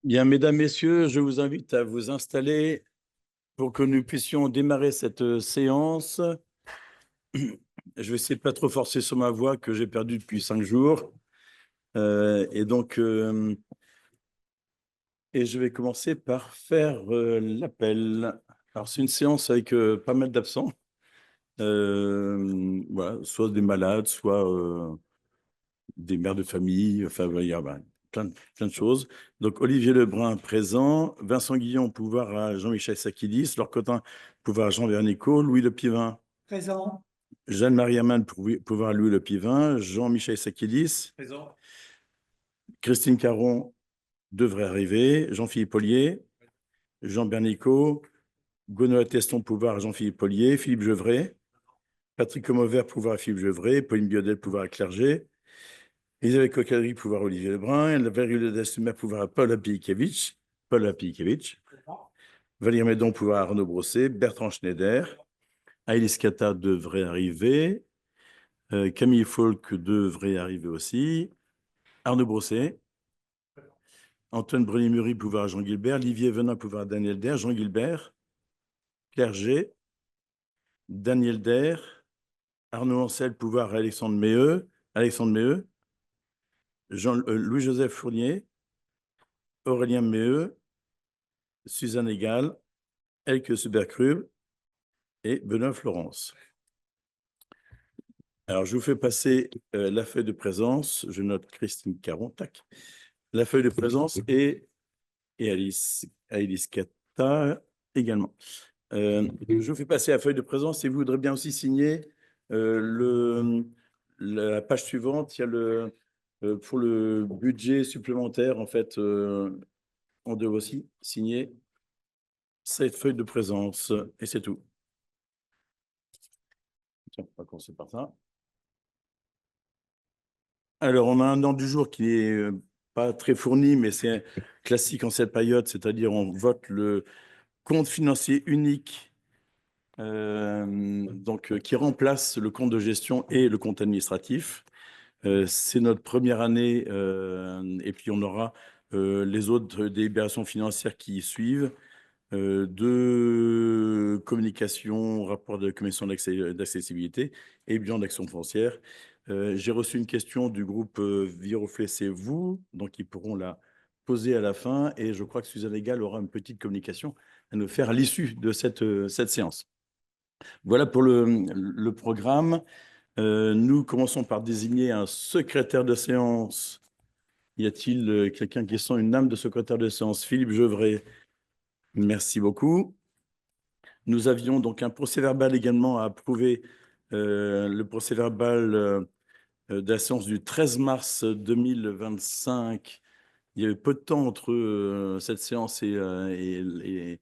Bien, mesdames, messieurs, je vous invite à vous installer pour que nous puissions démarrer cette séance. Je vais essayer de pas trop forcer sur ma voix que j'ai perdue depuis 5 jours. Et je vais commencer par faire l'appel. Alors, c'est une séance avec pas mal d'absents. Voilà, soit des malades, soit des mères de famille. Enfin, il y a plein de choses. Donc, Olivier Lebrun présent, Vincent Guillon, pouvoir à Jean-Michel Sakidis, Laure Cotin, pouvoir à Jean Vernicaud, Louis Le Pivin. Présent. Jeanne-Marie Amann, pouvoir à Louis Le Pivin, Jean-Michel Sakidis. Présent. Christine Caron devrait arriver, Jean-Philippe Ollier, Jean Bernicot, Gonod Teston, pouvoir à Jean-Philippe Ollier, Philippe Gevray, Patrick Comovert, pouvoir à Philippe Gevray, Pauline Biodel, pouvoir à Clerget, Elisabeth Coquadry, pouvoir à Olivier Lebrun, la Vérule d'Esmer, pouvoir à Paul Apikevich, Valérie Médon, pouvoir à Arnaud Brosset, Bertrand Schneider, Aïlis Kata devrait arriver, Camille Folk devrait arriver aussi, Arnaud Brosset, Antoine Bruni-Mury, pouvoir à Jean Gilbert, Olivier Venin, pouvoir à Daniel Der, Jean Gilbert, Clerget, Daniel Der, Arnaud Ancel, pouvoir à Alexandre Meheux, Louis-Joseph Fournier, Aurélien Meheux, Suzanne Egal, Elke Suberkrub et Benoît Florence. Alors, je vous fais passer la feuille de présence. Je note Christine Caron, tac. La feuille de présence et Alice Kata également. Je vous fais passer la feuille de présence et vous voudrez bien aussi signer la page suivante. Il y a pour le budget supplémentaire, en fait, on doit aussi signer cette feuille de présence et c'est tout. Tiens, on va commencer par ça. Alors, on a un ordre du jour qui est pas très fourni, mais c'est classique en cette période, c'est-à-dire on vote le compte financier unique qui remplace le compte de gestion et le compte administratif. C'est notre première année et puis on aura les autres délibérations financières qui suivent. De communication, rapport de la commission d'accessibilité et bilan d'action foncière. J'ai reçu une question du groupe Viroflay, c'est vous, donc ils pourront la poser à la fin et je crois que Suzanne Egal aura une petite communication à nous faire à l'issue de cette séance. Voilà pour le programme. Nous commençons par désigner un secrétaire de séance. Y a-t-il quelqu'un qui sent une âme de secrétaire de séance? Philippe Gevray. Merci beaucoup. Nous avions donc un procès-verbal également à approuver, le procès-verbal de la séance du 13 mars 2025. Il y a eu peu de temps entre cette séance et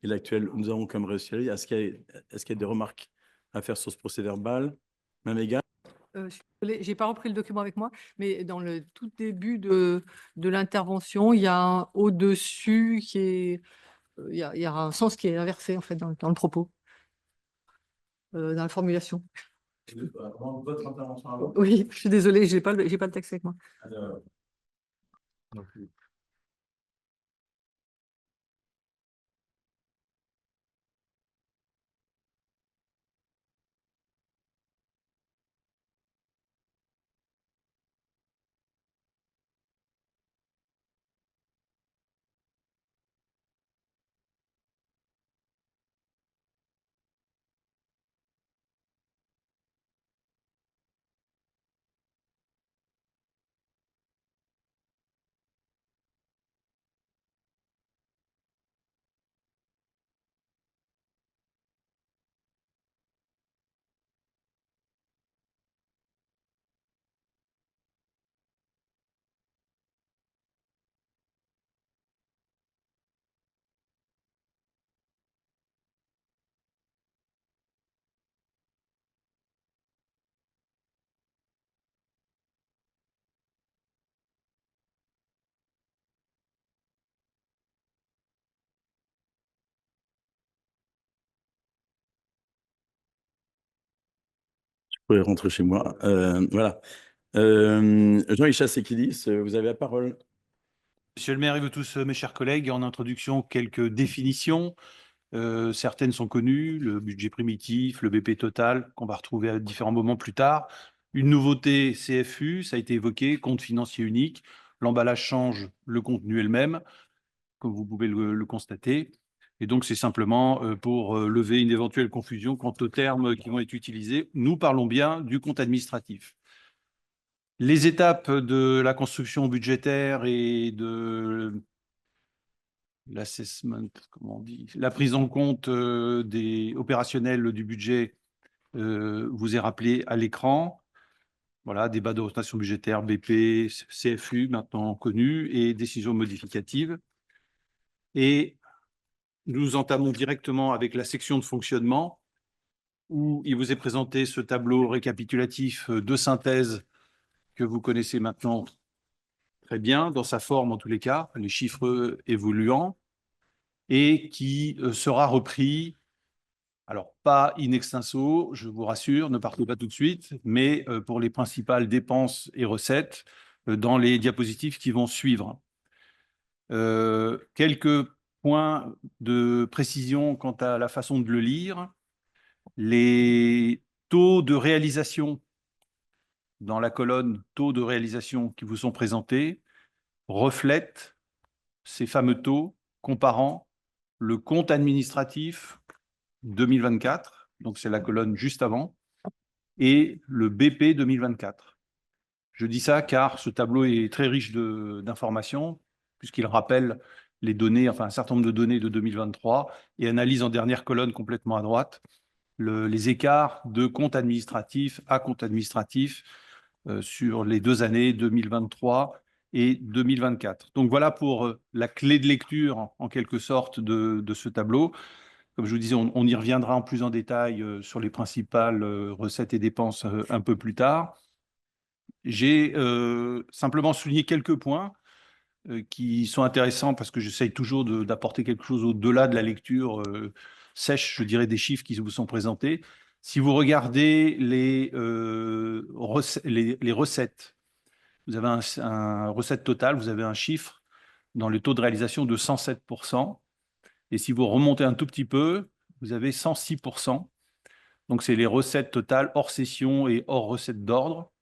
l'actuelle. Nous avons comme réussi. Est-ce qu'il y a des remarques à faire sur ce procès-verbal? Mme Egal? Je suis désolée, j'ai pas repris le document avec moi, mais dans le tout début de l'intervention, il y a un au-dessus qui est, il y a un sens qui est inversé en fait dans le propos, dans la formulation. Votre intervention avant? Oui, je suis désolée, j'ai pas le texte avec moi. Alors, je pourrais rentrer chez moi. Voilà. Jean-Michel Sekidis, vous avez la parole. Monsieur le maire et vous tous, mes chers collègues, en introduction, quelques définitions. Certaines sont connues, le budget primitif, le BP total, qu'on va retrouver à différents moments plus tard. Une nouveauté CFU, ça a été évoqué, compte financier unique. L'emballage change, le contenu est le même, comme vous pouvez le constater. Et donc, c'est simplement pour lever une éventuelle confusion quant aux termes qui vont être utilisés. Nous parlons bien du compte administratif. Les étapes de la construction budgétaire et de l'assessment, comment on dit, la prise en compte des opérationnels du budget vous est rappelé à l'écran. Voilà, débat de rotation budgétaire, BP, CFU, maintenant connu, et décision modificative. Et nous entamons directement avec la section de fonctionnement, où il vous est présenté ce tableau récapitulatif de synthèse que vous connaissez maintenant très bien, dans sa forme en tous les cas, les chiffres évoluant, et qui sera repris, alors pas in extenso, je vous rassure, ne partez pas tout de suite, mais pour les principales dépenses et recettes dans les diapositives qui vont suivre. Quelques points de précision quant à la façon de le lire. Les taux de réalisation dans la colonne taux de réalisation qui vous sont présentés reflètent ces fameux taux comparant le compte administratif 2024, donc c'est la colonne juste avant, et le BP 2024. Je dis ça car ce tableau est très riche d'informations, puisqu'il rappelle les données, enfin un certain nombre de données de 2023, et analyse en dernière colonne complètement à droite les écarts de compte administratif à compte administratif sur les 2 années 2023 et 2024. Donc voilà pour la clé de lecture en quelque sorte de ce tableau. Comme je vous disais, on y reviendra en plus en détail sur les principales recettes et dépenses un peu plus tard. J'ai simplement souligné quelques points qui sont intéressants parce que j'essaye toujours d'apporter quelque chose au-delà de la lecture sèche, je dirais, des chiffres qui vous sont présentés. Si vous regardez les recettes, vous avez un recette totale, vous avez un chiffre dans le taux de réalisation de 107%. Et si vous remontez un tout petit peu, vous avez 106%. Donc, c'est les recettes totales hors session et hors recettes d'ordre.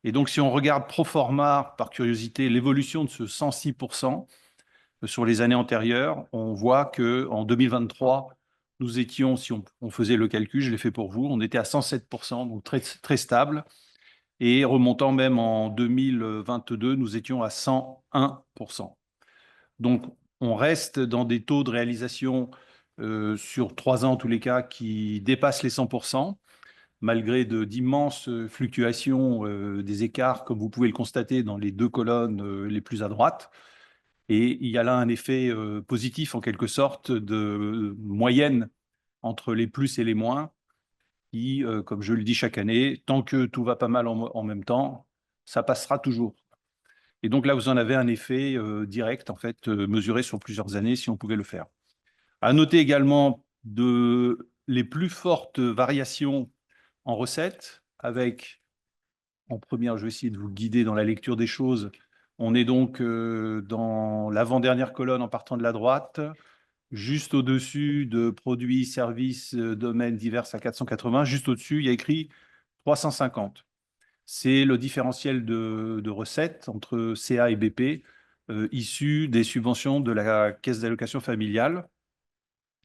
Et donc, si on regarde pro forma, par curiosité, l'évolution de ce 106% sur les années antérieures, on voit qu'en 2023, nous étions, si on faisait le calcul, je l'ai fait pour vous, on était à 107%, donc très, très stable. Et remontant même en 2022, nous étions à 101%. Donc, on reste dans des taux de réalisation sur 3 ans, en tous les cas, qui dépassent les 100%, malgré d'immenses fluctuations des écarts, comme vous pouvez le constater dans les 2 colonnes les plus à droite. Et il y a là un effet positif, en quelque sorte, de moyenne entre les plus et les moins, qui, comme je le dis chaque année, tant que tout va pas mal en même temps, ça passera toujours. Et donc là, vous en avez un effet direct, en fait, mesuré sur plusieurs années, si on pouvait le faire. À noter également les plus fortes variations en recettes, avec, en première, je vais essayer de vous guider dans la lecture des choses. On est donc dans l'avant-dernière colonne en partant de la droite, juste au-dessus de produits, services, domaines divers à 480, juste au-dessus, il y a écrit 350. C'est le différentiel de recettes entre CA et BP issu des subventions de la caisse d'allocation familiale,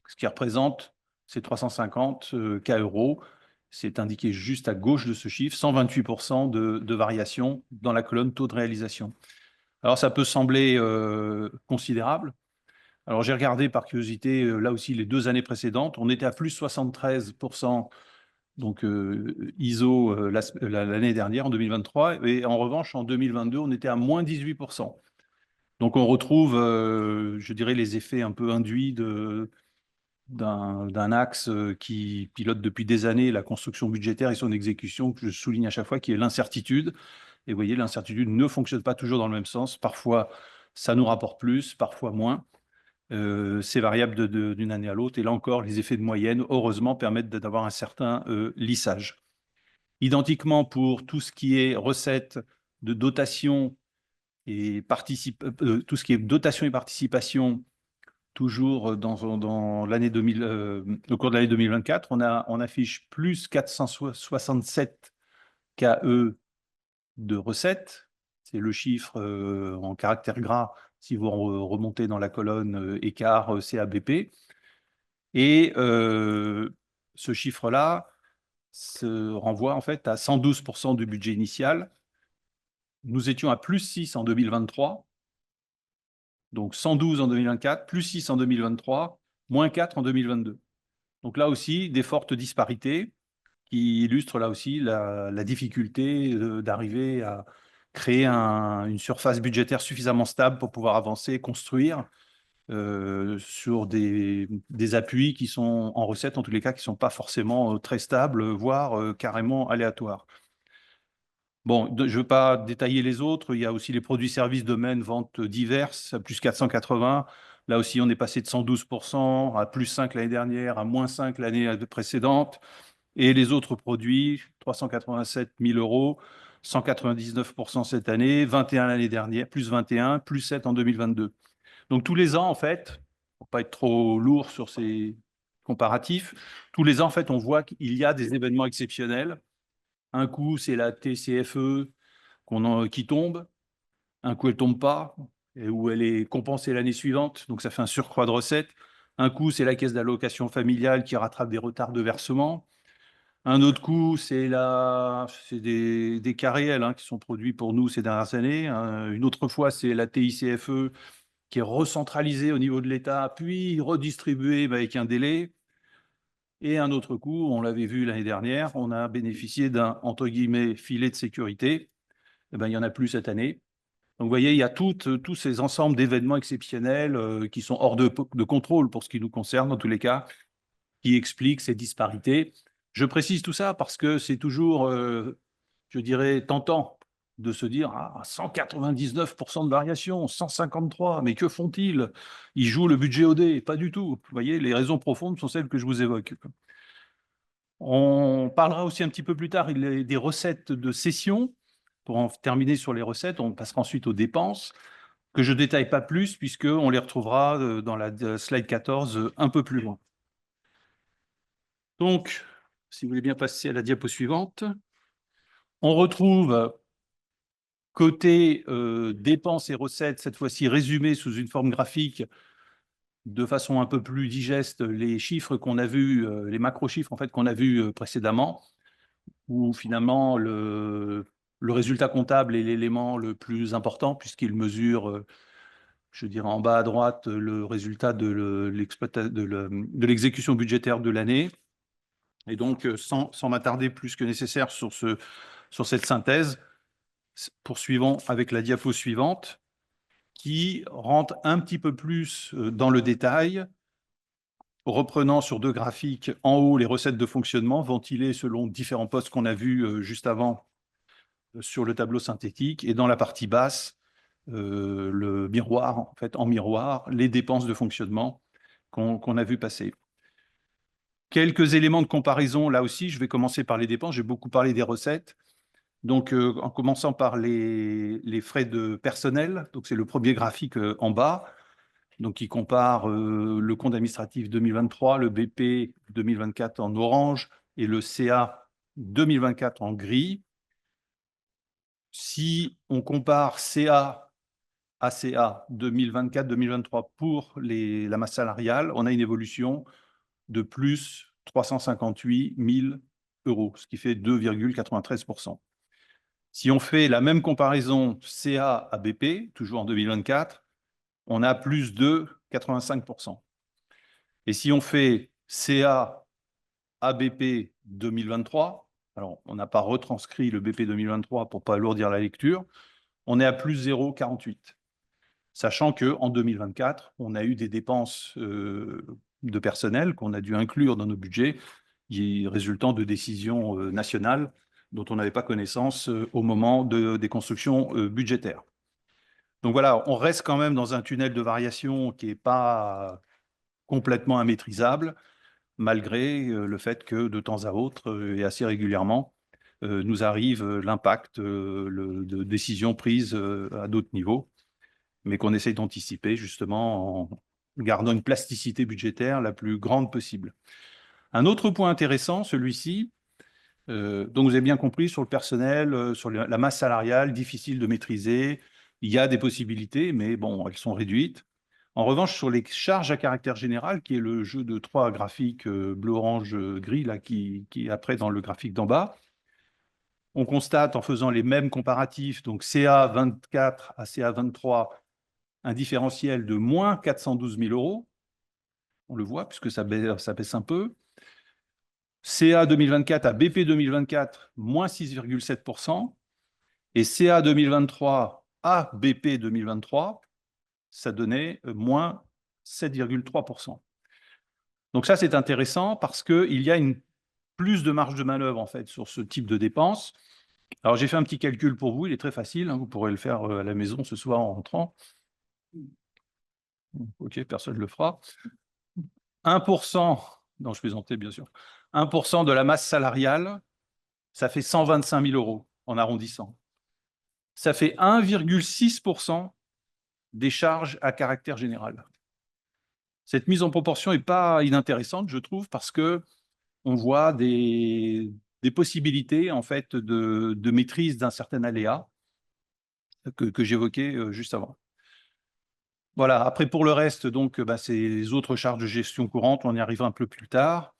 ce qui représente ces 350 K euros. C'est indiqué juste à gauche de ce chiffre, 128% de variation dans la colonne taux de réalisation. Alors, ça peut sembler considérable. Alors, j'ai regardé par curiosité, là aussi, les 2 années précédentes. On était à plus 73%, donc ISO l'année dernière, en 2023. Et en revanche, en 2022, on était à moins 18%. Donc, on retrouve, je dirais, les effets un peu induits d'un axe qui pilote depuis des années la construction budgétaire et son exécution, que je souligne à chaque fois, qui est l'incertitude. Et vous voyez, l'incertitude ne fonctionne pas toujours dans le même sens. Parfois, ça nous rapporte plus, parfois moins. C'est variable d'une année à l'autre. Et là encore, les effets de moyenne, heureusement, permettent d'avoir un certain lissage. Identiquement pour tout ce qui est recettes de dotation et tout ce qui est dotation et participation, toujours dans l'année 2000, au cours de l'année 2024, on affiche plus 467 KE de recettes. C'est le chiffre en caractère gras si vous remontez dans la colonne écart CABP. Et ce chiffre-là se renvoie en fait à 112% du budget initial. Nous étions à plus 6 en 2023. Donc 112 en 2024, plus 6 en 2023, moins 4 en 2022. Donc là aussi, des fortes disparités qui illustrent là aussi la difficulté d'arriver à créer une surface budgétaire suffisamment stable pour pouvoir avancer et construire sur des appuis qui sont en recette, en tous les cas, qui ne sont pas forcément très stables, voire carrément aléatoires. Bon, je ne veux pas détailler les autres. Il y a aussi les produits-services, domaines, ventes diverses, à plus 480. Là aussi, on est passé de 112% à plus 5 l'année dernière, à moins 5 l'année précédente. Et les autres produits, 387 000 €, 199% cette année, 21 l'année dernière, plus 21, plus 7 en 2022. Donc tous les ans, en fait, pour ne pas être trop lourd sur ces comparatifs, tous les ans, en fait, on voit qu'il y a des événements exceptionnels. Un coup, c'est la TCFE qui tombe. Un coup, elle ne tombe pas, et où elle est compensée l'année suivante. Donc, ça fait un surcroît de recettes. Un coup, c'est la caisse d'allocation familiale qui rattrape des retards de versement. Un autre coup, c'est des cas réels qui sont produits pour nous ces dernières années. Une autre fois, c'est la TICFE qui est recentralisée au niveau de l'État, puis redistribuée avec un délai. Et un autre coup, on l'avait vu l'année dernière, on a bénéficié d'un, entre guillemets, filet de sécurité. Eh ben, il n'y en a plus cette année. Donc, vous voyez, il y a tous ces ensembles d'événements exceptionnels qui sont hors de contrôle pour ce qui nous concerne, dans tous les cas, qui expliquent ces disparités. Je précise tout ça parce que c'est toujours, je dirais, tentant de se dire 199% de variation, 153, mais que font-ils? Ils jouent le budget au dé, pas du tout. Vous voyez, les raisons profondes sont celles que je vous évoque. On parlera aussi un petit peu plus tard des recettes de cession. Pour en terminer sur les recettes, on passera ensuite aux dépenses, que je ne détaille pas plus, puisqu'on les retrouvera dans la slide 14 un peu plus loin. Donc, si vous voulez bien passer à la diapo suivante, on retrouve côté dépenses et recettes, cette fois-ci résumées sous une forme graphique, de façon un peu plus digeste, les chiffres qu'on a vus, les macro-chiffres en fait qu'on a vus précédemment, où finalement le résultat comptable est l'élément le plus important puisqu'il mesure, je dirais en bas à droite, le résultat de l'exécution budgétaire de l'année. Et donc, sans m'attarder plus que nécessaire sur cette synthèse, poursuivons avec la diapo suivante qui rentre un petit peu plus dans le détail, reprenant sur deux graphiques en haut les recettes de fonctionnement ventilées selon différents postes qu'on a vus juste avant sur le tableau synthétique, et dans la partie basse, le miroir, en fait, en miroir, les dépenses de fonctionnement qu'on a vu passer. Quelques éléments de comparaison, là aussi, je vais commencer par les dépenses, j'ai beaucoup parlé des recettes. Donc, en commençant par les frais de personnel, donc c'est le premier graphique en bas, donc qui compare le compte administratif 2023, le BP 2024 en orange et le CA 2024 en gris. Si on compare CA à CA 2024-2023 pour la masse salariale, on a une évolution de plus 358 000 €, ce qui fait 2,93%. Si on fait la même comparaison CA à BP, toujours en 2024, on a plus de 85%. Et si on fait CA à BP 2023, alors on n'a pas retranscrit le BP 2023 pour ne pas alourdir la lecture, on est à plus 0,48. Sachant qu'en 2024, on a eu des dépenses de personnel qu'on a dû inclure dans nos budgets, résultant de décisions nationales dont on n'avait pas connaissance au moment des constructions budgétaires. Donc voilà, on reste quand même dans un tunnel de variation qui n'est pas complètement immaîtrisable, malgré le fait que de temps à autre, et assez régulièrement, nous arrive l'impact de décisions prises à d'autres niveaux, mais qu'on essaye d'anticiper justement en gardant une plasticité budgétaire la plus grande possible. Un autre point intéressant, celui-ci, donc vous avez bien compris, sur le personnel, sur la masse salariale, difficile de maîtriser, il y a des possibilités, mais bon, elles sont réduites. En revanche, sur les charges à caractère général, qui est le jeu de 3 graphiques bleu, orange, gris, là, qui est après dans le graphique d'en bas, on constate en faisant les mêmes comparatifs, donc CA24 à CA23, un différentiel de moins 412 000 €. On le voit, puisque ça baisse un peu. CA 2024 à BP 2024, moins 6,7%. Et CA 2023 à BP 2023, ça donnait moins 7,3%. Donc ça, c'est intéressant parce qu'il y a plus de marge de manœuvre en fait sur ce type de dépenses. Alors j'ai fait un petit calcul pour vous, il est très facile, hein, vous pourrez le faire à la maison ce soir en rentrant. Ok, personne ne le fera. 1%, non je plaisantais bien sûr, 1% de la masse salariale, ça fait 125 000 € en arrondissant. Ça fait 1,6% des charges à caractère général. Cette mise en proportion n'est pas inintéressante, je trouve, parce que on voit des possibilités en fait de maîtrise d'un certain aléa que j'évoquais juste avant. Voilà, après pour le reste, donc, c'est les autres charges de gestion courante, on y arrivera un peu plus tard.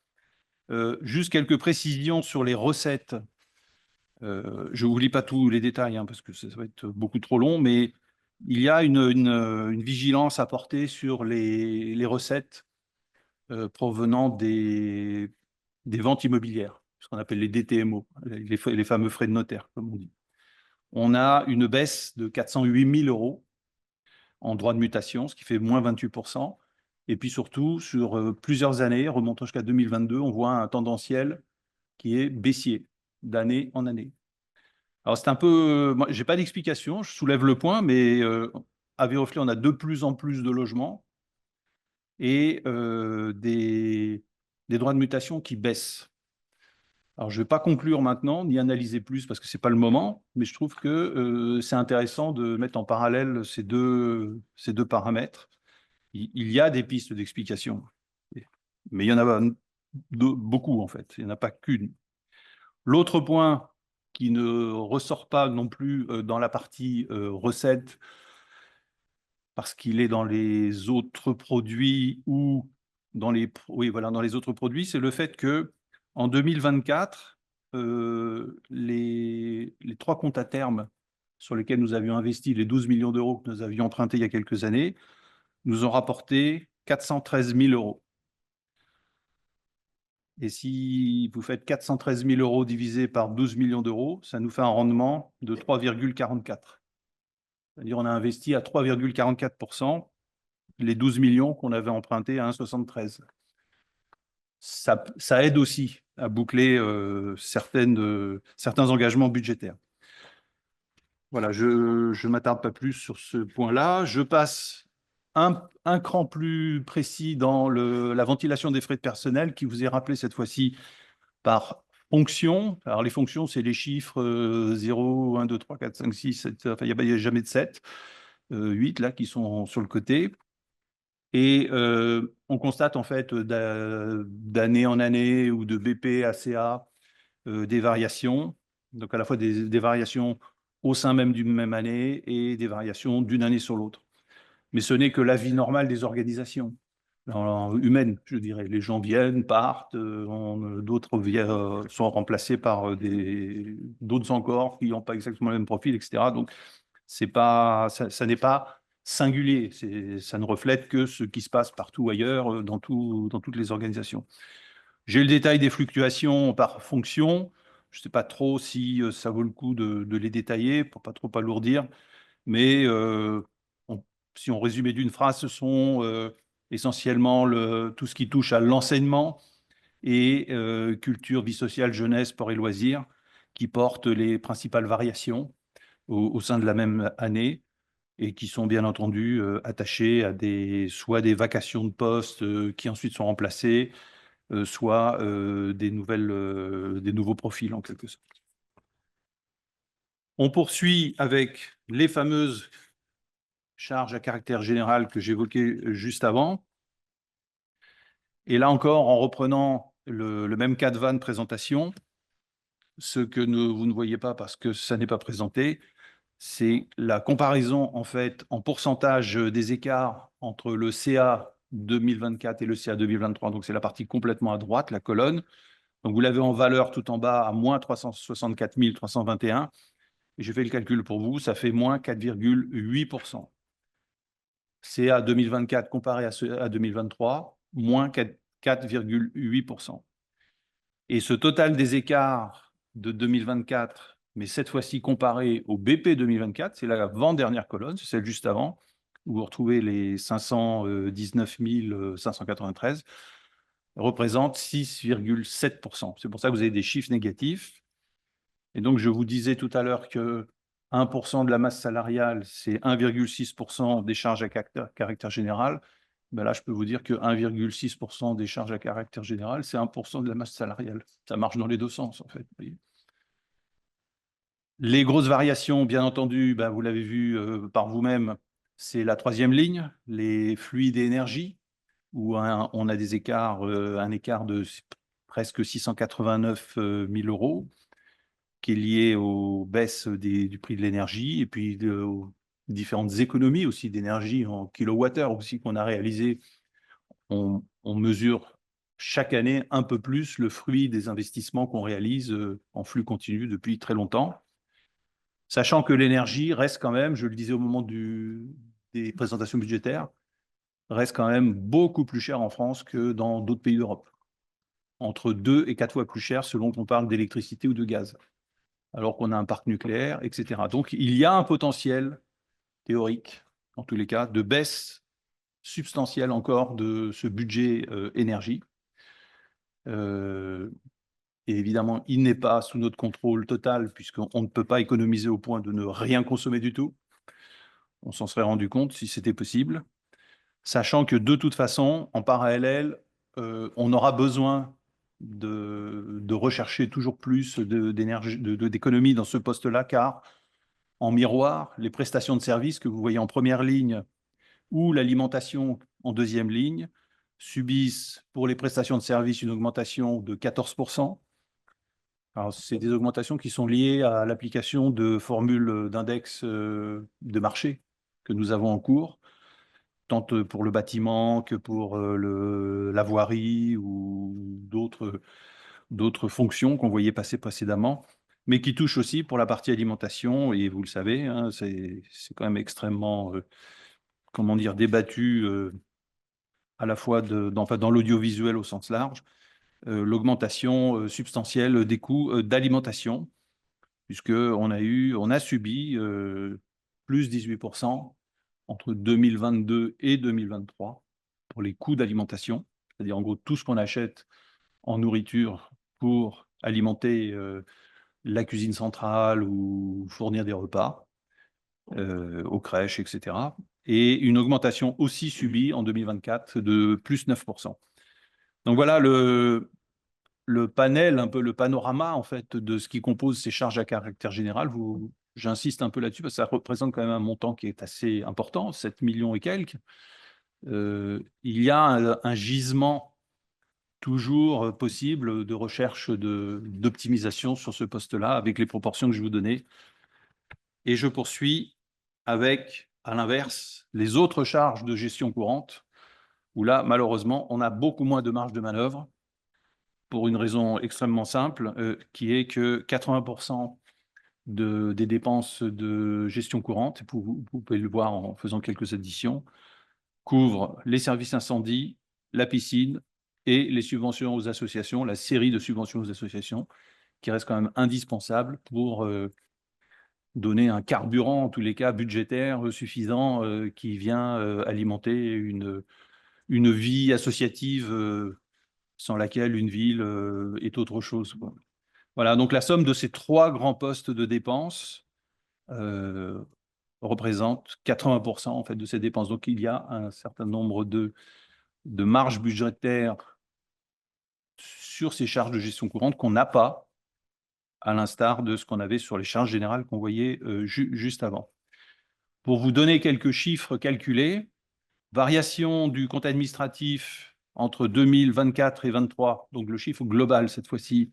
Juste quelques précisions sur les recettes. Je ne vous lis pas tous les détails, hein, parce que ça va être beaucoup trop long, mais il y a une vigilance à porter sur les recettes provenant des ventes immobilières, ce qu'on appelle les DTMO, les fameux frais de notaire, comme on dit. On a une baisse de 408 000 € en droit de mutation, ce qui fait moins 28%. Et puis surtout, sur plusieurs années, remontant jusqu'à 2022, on voit un tendanciel qui est baissier d'année en année. Alors c'est un peu, moi, j'ai pas d'explication, je soulève le point, mais à Viroflay, on a de plus en plus de logements et des droits de mutation qui baissent. Alors, je ne vais pas conclure maintenant, ni analyser plus, parce que ce n'est pas le moment, mais je trouve que c'est intéressant de mettre en parallèle ces deux paramètres. Il y a des pistes d'explication, mais il y en a beaucoup, en fait. Il n'y en a pas qu'une. L'autre point qui ne ressort pas non plus dans la partie recettes, parce qu'il est dans les autres produits ou dans les autres produits, c'est le fait que en 2024, les 3 comptes à terme sur lesquels nous avions investi les 12 millions d'euros que nous avions empruntés il y a quelques années, nous ont rapporté 413 000 €. Et si vous faites 413 000 € divisé par 12 millions d'euros, ça nous fait un rendement de 3,44. C'est-à-dire on a investi à 3,44% les 12 millions qu'on avait empruntés à 1,73. Ça aide aussi à boucler certains engagements budgétaires. Voilà, je ne m'attarde pas plus sur ce point-là. Je passe un cran plus précis dans la ventilation des frais de personnel qui vous est rappelé cette fois-ci par fonction. Alors les fonctions, c'est les chiffres 0, 1, 2, 3, 4, 5, 6, 7, enfin il n'y a jamais de 7, 8 là qui sont sur le côté. Et on constate en fait d'année en année ou de BP à CA des variations, donc à la fois des variations au sein même d'une même année et des variations d'une année sur l'autre. Mais ce n'est que la vie normale des organisations humaines, je dirais. Les gens viennent, partent, d'autres sont remplacés par d'autres encore qui n'ont pas exactement le même profil, etc. Donc, ça n'est pas singulier, ça ne reflète que ce qui se passe partout ailleurs, dans toutes les organisations. J'ai le détail des fluctuations par fonction. Je ne sais pas trop si ça vaut le coup de les détailler pour pas trop alourdir, mais si on résumait d'une phrase, ce sont essentiellement tout ce qui touche à l'enseignement et culture, vie sociale, jeunesse, sport et loisirs qui portent les principales variations au sein de la même année et qui sont bien entendu attachés à soit des vacations de poste qui ensuite sont remplacées, soit des nouveaux profils en quelque sorte. On poursuit avec les fameuses charges à caractère général que j'évoquais juste avant. Et là encore, en reprenant le même canevas de présentation, ce que vous ne voyez pas parce que ça n'est pas présenté, c'est la comparaison en fait en pourcentage des écarts entre le CA 2024 et le CA 2023. Donc c'est la partie complètement à droite, la colonne. Donc vous l'avez en valeur tout en bas à moins 364 321. Et je fais le calcul pour vous, ça fait moins 4,8%. CA 2024 comparé à 2023, moins 4,8%. Et ce total des écarts de 2024, mais cette fois-ci comparé au BP 2024, c'est l'avant-dernière colonne, c'est celle juste avant, où vous retrouvez les 519 593, représente 6,7%. C'est pour ça que vous avez des chiffres négatifs. Et donc, je vous disais tout à l'heure que 1% de la masse salariale, c'est 1,6% des charges à caractère général. Ben là, je peux vous dire que 1,6% des charges à caractère général, c'est 1% de la masse salariale. Ça marche dans les deux sens, en fait. Les grosses variations, bien entendu, ben vous l'avez vu par vous-même, c'est la troisième ligne, les fluides et énergie, où on a des écarts, un écart de presque 689 000 euros, qui est lié aux baisses du prix de l'énergie et puis aux différentes économies aussi d'énergie en kilowattheure aussi qu'on a réalisé. On mesure chaque année un peu plus le fruit des investissements qu'on réalise en flux continu depuis très longtemps. Sachant que l'énergie reste quand même, je le disais au moment des présentations budgétaires, reste quand même beaucoup plus chère en France que dans d'autres pays d'Europe. Entre 2 et 4 fois plus cher selon qu'on parle d'électricité ou de gaz, alors qu'on a un parc nucléaire, etc. Donc, il y a un potentiel théorique, en tous les cas, de baisse substantielle encore de ce budget énergie. Et évidemment, il n'est pas sous notre contrôle total, puisqu'on ne peut pas économiser au point de ne rien consommer du tout. On s'en serait rendu compte si c'était possible. Sachant que de toute façon, en parallèle, on aura besoin de rechercher toujours plus d'énergie, d'économie dans ce poste-là, car en miroir, les prestations de services que vous voyez en première ligne ou l'alimentation en deuxième ligne subissent pour les prestations de services une augmentation de 14%. Alors, c'est des augmentations qui sont liées à l'application de formules d'index de marché que nous avons en cours, tant pour le bâtiment que pour la voirie ou d'autres fonctions qu'on voyait passer précédemment, mais qui touchent aussi pour la partie alimentation. Et vous le savez, hein, c'est quand même extrêmement, comment dire, débattu à la fois dans l'audiovisuel au sens large, l'augmentation substantielle des coûts d'alimentation, puisqu'on a subi plus 18% entre 2022 et 2023 pour les coûts d'alimentation, c'est-à-dire en gros tout ce qu'on achète en nourriture pour alimenter la cuisine centrale ou fournir des repas aux crèches, etc. Et une augmentation aussi subie en 2024 de plus 9%. Donc voilà le panel, un peu le panorama en fait de ce qui compose ces charges à caractère général. J'insiste un peu là-dessus parce que ça représente quand même un montant qui est assez important, 7 millions et quelques. Il y a un gisement toujours possible de recherche d'optimisation sur ce poste-là avec les proportions que je vous donnais. Et je poursuis avec, à l'inverse, les autres charges de gestion courante, où là, malheureusement, on a beaucoup moins de marge de manœuvre pour une raison extrêmement simple, qui est que 80% des dépenses de gestion courante, vous pouvez le voir en faisant quelques additions, couvrent les services incendie, la piscine et les subventions aux associations, la série de subventions aux associations, qui reste quand même indispensable pour donner un carburant, en tous les cas budgétaire suffisant, qui vient alimenter une vie associative sans laquelle une ville est autre chose. Voilà, donc la somme de ces trois grands postes de dépenses représente 80% en fait de ces dépenses. Donc il y a un certain nombre de marges budgétaires sur ces charges de gestion courante qu'on n'a pas à l'instar de ce qu'on avait sur les charges générales qu'on voyait juste avant. Pour vous donner quelques chiffres calculés, variation du compte administratif entre 2024 et 2023, donc le chiffre global cette fois-ci,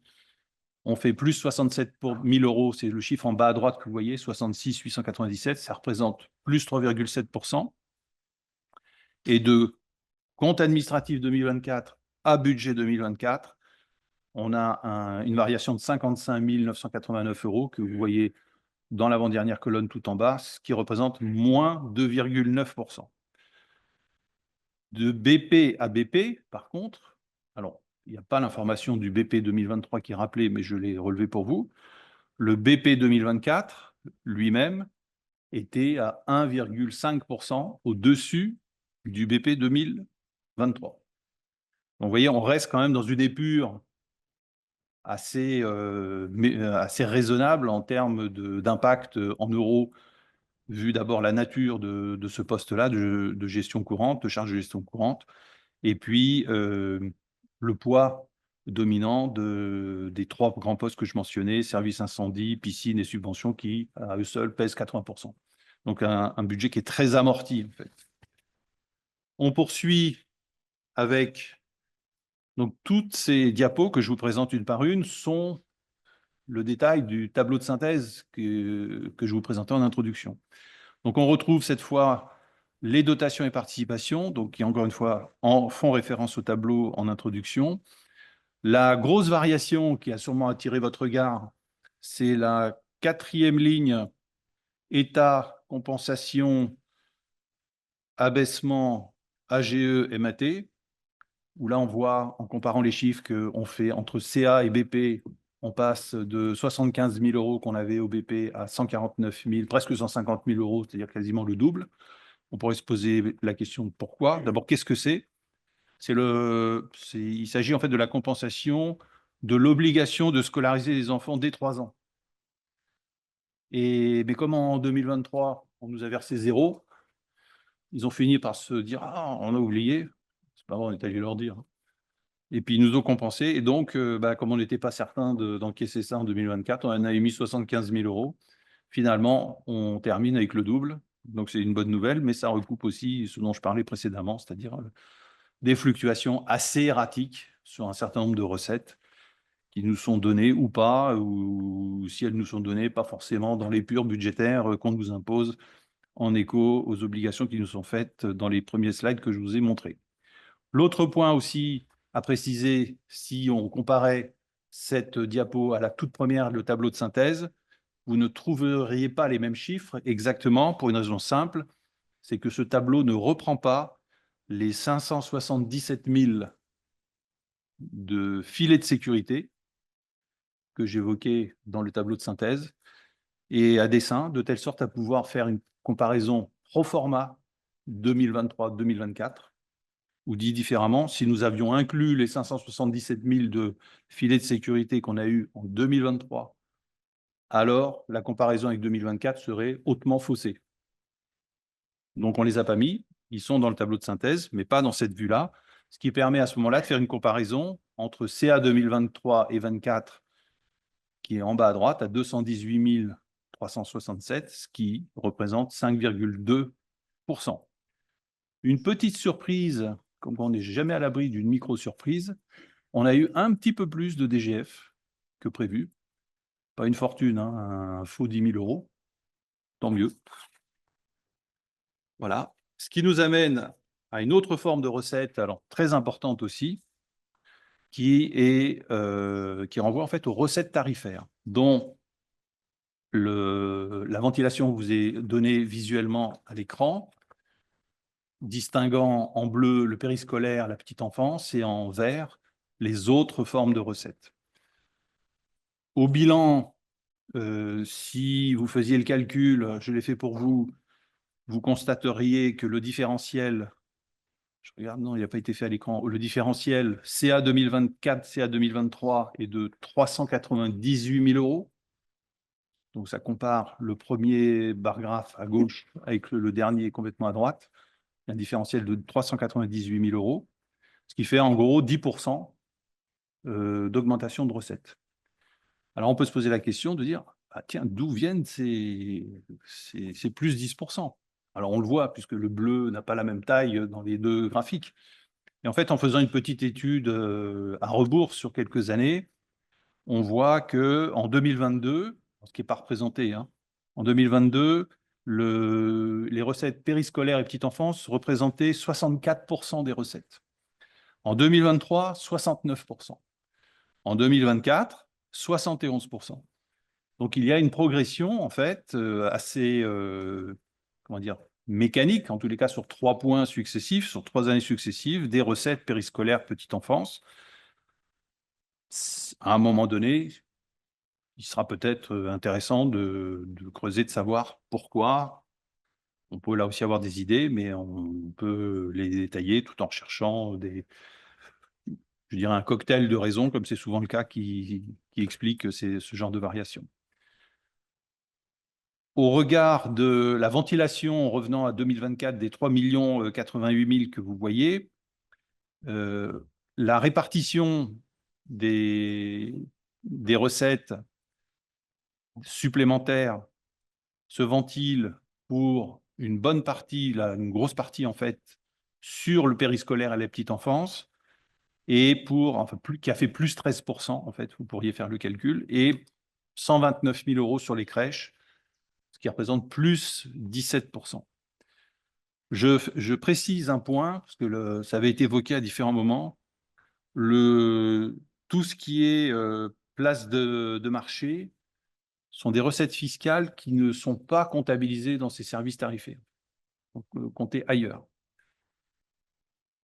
on fait plus 67 000 €, c'est le chiffre en bas à droite que vous voyez, 66 897, ça représente plus 3,7%. Et de compte administratif 2024 à budget 2024, on a une variation de 55 989 € que vous voyez dans l'avant-dernière colonne tout en bas, ce qui représente moins 2,9%. De BP à BP, par contre, alors, il n'y a pas l'information du BP 2023 qui est rappelée, mais je l'ai relevé pour vous. Le BP 2024, lui-même, était à 1,5% au-dessus du BP 2023. Donc, vous voyez, on reste quand même dans une épure assez raisonnable en termes d'impact en euros, vu d'abord la nature de ce poste-là, de gestion courante, de charge de gestion courante, et puis le poids dominant des trois grands postes que je mentionnais, services incendie, piscine et subventions, qui, à eux seuls, pèsent 80%. Donc, un budget qui est très amorti, en fait. On poursuit avec... Donc, toutes ces diapos que je vous présente une par une sont le détail du tableau de synthèse que je vous présentais en introduction. Donc, on retrouve cette fois les dotations et participations, donc qui, encore une fois, font référence au tableau en introduction. La grosse variation qui a sûrement attiré votre regard, c'est la 4e ligne, État, compensation, abaissement, AGE, MAT, où là, on voit, en comparant les chiffres qu'on fait entre CA et BP, on passe de 75 000 € qu'on avait au BP à 149 000, presque 150 000 €, c'est-à-dire quasiment le double. On pourrait se poser la question de pourquoi. D'abord, qu'est-ce que c'est? Il s'agit en fait de la compensation de l'obligation de scolariser les enfants dès 3 ans. Mais comme en 2023, on nous a versé 0, ils ont fini par se dire « Ah, on a oublié ». C'est pas vrai, on est allé leur dire. Et puis, ils nous ont compensé. Et donc, comme on n'était pas certain d'encaisser ça en 2024, on en a émis 75 000 €. Finalement, on termine avec le double. Donc, c'est une bonne nouvelle, mais ça recoupe aussi ce dont je parlais précédemment, c'est-à-dire des fluctuations assez erratiques sur un certain nombre de recettes qui nous sont données ou pas, ou si elles nous sont données, pas forcément dans l'épure budgétaire qu'on nous impose en écho aux obligations qui nous sont faites dans les premiers slides que je vous ai montrés. L'autre point aussi à préciser, si on comparait cette diapo à la toute première, le tableau de synthèse, vous ne trouveriez pas les mêmes chiffres exactement pour une raison simple, c'est que ce tableau ne reprend pas les 577 000 de filets de sécurité que j'évoquais dans le tableau de synthèse, et à dessein, de telle sorte à pouvoir faire une comparaison pro forma 2023-2024, ou dit différemment, si nous avions inclus les 577 000 de filets de sécurité qu'on a eu en 2023, alors la comparaison avec 2024 serait hautement faussée. Donc on ne les a pas mis, ils sont dans le tableau de synthèse, mais pas dans cette vue-là, ce qui permet à ce moment-là de faire une comparaison entre CA 2023 et 2024, qui est en bas à droite, à 218 367, ce qui représente 5,2%. Une petite surprise, comme on n'est jamais à l'abri d'une micro-surprise, on a eu un petit peu plus de DGF que prévu. Pas une fortune, hein, un faux 10 000 €, tant mieux. Voilà. Ce qui nous amène à une autre forme de recette, alors très importante aussi, qui renvoie en fait aux recettes tarifaires, dont la ventilation vous est donnée visuellement à l'écran, distinguant en bleu le périscolaire, la petite enfance, et en vert les autres formes de recettes. Au bilan, si vous faisiez le calcul, je l'ai fait pour vous, vous constateriez que le différentiel, je regarde, non, il n'a pas été fait à l'écran, le différentiel CA 2024, CA 2023 est de 398 000 €. Donc, ça compare le premier bar graphe à gauche avec le dernier complètement à droite. Un différentiel de 398 000 €, ce qui fait en gros 10% d'augmentation de recettes. Alors, on peut se poser la question de dire, ah, tiens, d'où viennent ces plus 10%? Alors, on le voit, puisque le bleu n'a pas la même taille dans les deux graphiques. Et en fait, en faisant une petite étude à rebours sur quelques années, on voit qu'en 2022, ce qui n'est pas représenté, hein, en 2022, les recettes périscolaires et petite enfance représentaient 64% des recettes. En 2023, 69%. En 2024, 71%. Donc, il y a une progression, en fait, assez, comment dire, mécanique, en tous les cas sur 3 points successifs, sur 3 années successives, des recettes périscolaires petite enfance. À un moment donné, il sera peut-être intéressant de creuser, de savoir pourquoi. On peut là aussi avoir des idées, mais on peut les détailler tout en recherchant je dirais un cocktail de raisons, comme c'est souvent le cas, qui explique ce genre de variation. Au regard de la ventilation, revenant à 2024, des 3 088 000 que vous voyez, la répartition des recettes supplémentaires se ventile pour une bonne partie, une grosse partie en fait, sur le périscolaire et la petite enfance, et qui a fait plus 13%, en fait, vous pourriez faire le calcul, et 129 000 € sur les crèches, ce qui représente plus 17%. Je précise un point, parce que ça avait été évoqué à différents moments, tout ce qui est place de marché sont des recettes fiscales qui ne sont pas comptabilisées dans ces services tarifés, donc comptées ailleurs.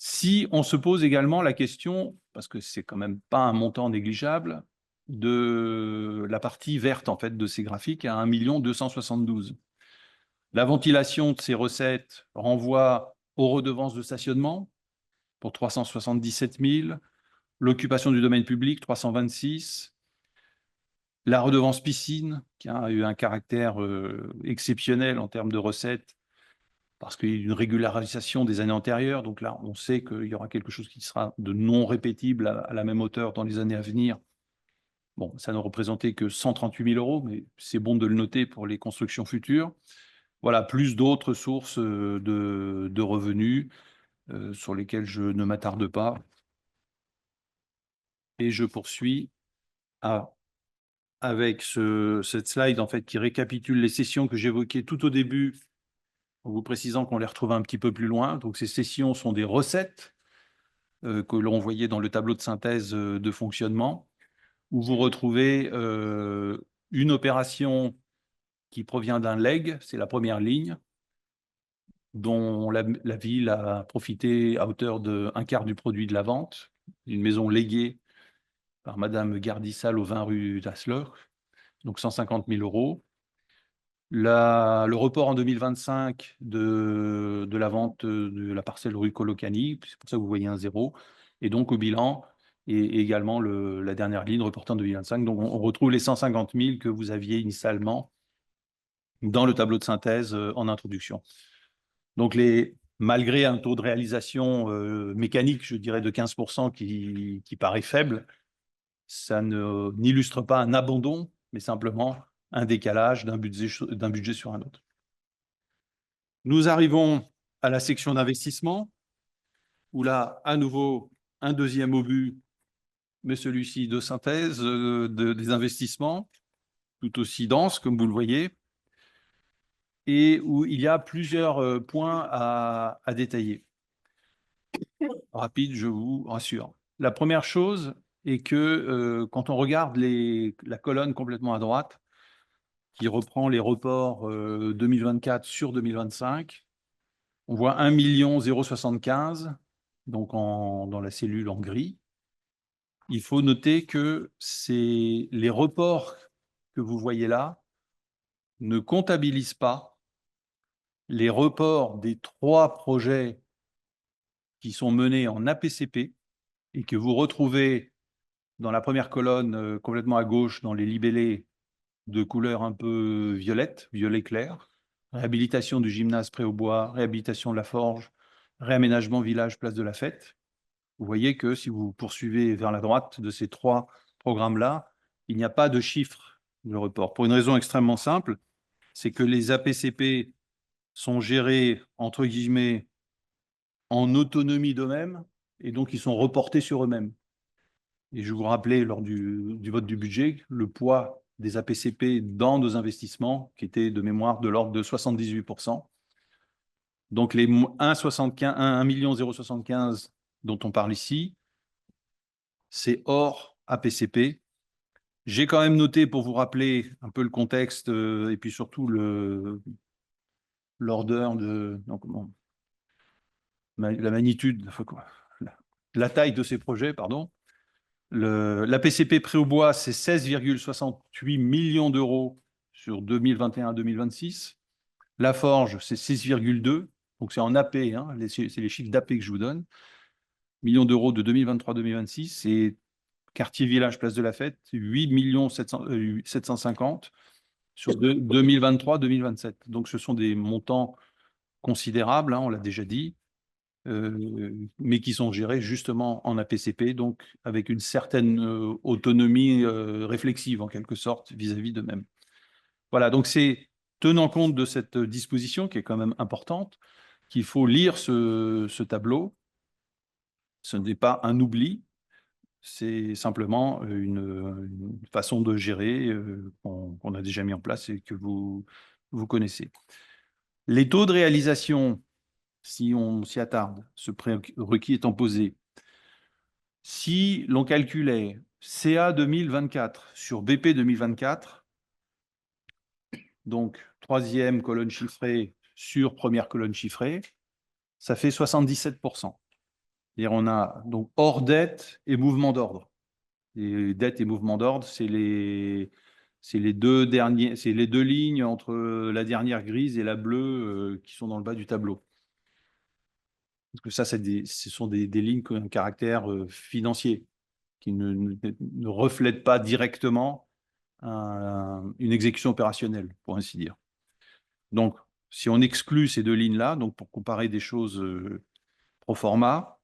Si on se pose également la question, parce que c'est quand même pas un montant négligeable, de la partie verte en fait de ces graphiques à 1 272 000. La ventilation de ces recettes renvoie aux redevances de stationnement pour 377 000, l'occupation du domaine public 326 000, la redevance piscine qui a eu un caractère exceptionnel en termes de recettes parce qu'il y a eu une régularisation des années antérieures. Donc là, on sait qu'il y aura quelque chose qui sera de non répétible à la même hauteur dans les années à venir. Bon, ça ne représentait que 138 000 €, mais c'est bon de le noter pour les constructions futures. Voilà, plus d'autres sources de revenus sur lesquelles je ne m'attarde pas. Et je poursuis avec cette slide en fait, qui récapitule les sessions que j'évoquais tout au début, en vous précisant qu'on les retrouve un petit peu plus loin. Donc, ces sessions sont des recettes que l'on voyait dans le tableau de synthèse de fonctionnement, où vous retrouvez une opération qui provient d'un leg, c'est la première ligne, dont la ville a profité à hauteur de 1/4 du produit de la vente, une maison léguée par Madame Gardissal au 20 rue d'Asler, donc 150 000 €. Le report en 2025 de la vente de la parcelle rue Colocani, c'est pour ça que vous voyez un 0, et donc au bilan, et également la dernière ligne reportée en 2025. Donc on retrouve les 150 000 que vous aviez initialement dans le tableau de synthèse en introduction. Donc malgré un taux de réalisation mécanique, je dirais de 15%, qui paraît faible, ça n'illustre pas un abandon, mais simplement un décalage d'un budget sur un autre. Nous arrivons à la section d'investissement, où là, à nouveau, un deuxième obus, mais celui-ci de synthèse des investissements, tout aussi dense, comme vous le voyez, et où il y a plusieurs points à détailler. Rapide, je vous rassure. La première chose est que quand on regarde la colonne complètement à droite, qui reprend les reports 2024 sur 2025, on voit 1 075 000, donc dans la cellule en gris. Il faut noter que les reports que vous voyez là ne comptabilisent pas les reports des 3 projets qui sont menés en APCP et que vous retrouvez dans la première colonne complètement à gauche dans les libellés de couleur un peu violette, violet clair, réhabilitation du gymnase Pré-aux-Bois, réhabilitation de la forge, réaménagement village place de la Fête. Vous voyez que si vous poursuivez vers la droite de ces 3 programmes-là, il n'y a pas de chiffre de report. Pour une raison extrêmement simple, c'est que les APCP sont gérés, entre guillemets, en autonomie d'eux-mêmes, et donc ils sont reportés sur eux-mêmes. Et je vous rappelais, lors du vote du budget, le poids des APCP dans nos investissements, qui était de mémoire de l'ordre de 78%. Donc les 1,075 dont on parle ici, c'est hors APCP. J'ai quand même noté, pour vous rappeler un peu le contexte et puis surtout l'order de... Non, comment, la magnitude, la taille de ces projets, pardon. L'APCP prêt au bois, c'est 16,68 millions d'euros sur 2021-2026. La forge, c'est 6,2. Donc c'est en AP, hein, c'est les chiffres d'AP que je vous donne. Millions d'euros de 2023-2026. Et quartier village place de la Fête, 8 750 sur 2023-2027. Donc ce sont des montants considérables, hein, on l'a déjà dit. Mais qui sont gérés justement en APCP, donc avec une certaine autonomie réflexive en quelque sorte vis-à-vis d'eux-mêmes. Voilà, donc c'est tenant compte de cette disposition qui est quand même importante, qu'il faut lire ce tableau. Ce n'est pas un oubli, c'est simplement une façon de gérer qu'on a déjà mis en place et que vous connaissez. Les taux de réalisation, si on s'y attarde, ce prérequis étant posé, si l'on calculait CA 2024 sur BP 2024, donc troisième colonne chiffrée sur première colonne chiffrée, ça fait 77%. C'est-à-dire on a donc hors dette et mouvement d'ordre. Et dette et mouvement d'ordre, c'est les deux lignes entre la dernière grise et la bleue qui sont dans le bas du tableau. Parce que ça, ce sont des lignes qui ont un caractère financier, qui ne reflètent pas directement une exécution opérationnelle, pour ainsi dire. Donc, si on exclut ces deux lignes-là, donc pour comparer des choses pro forma,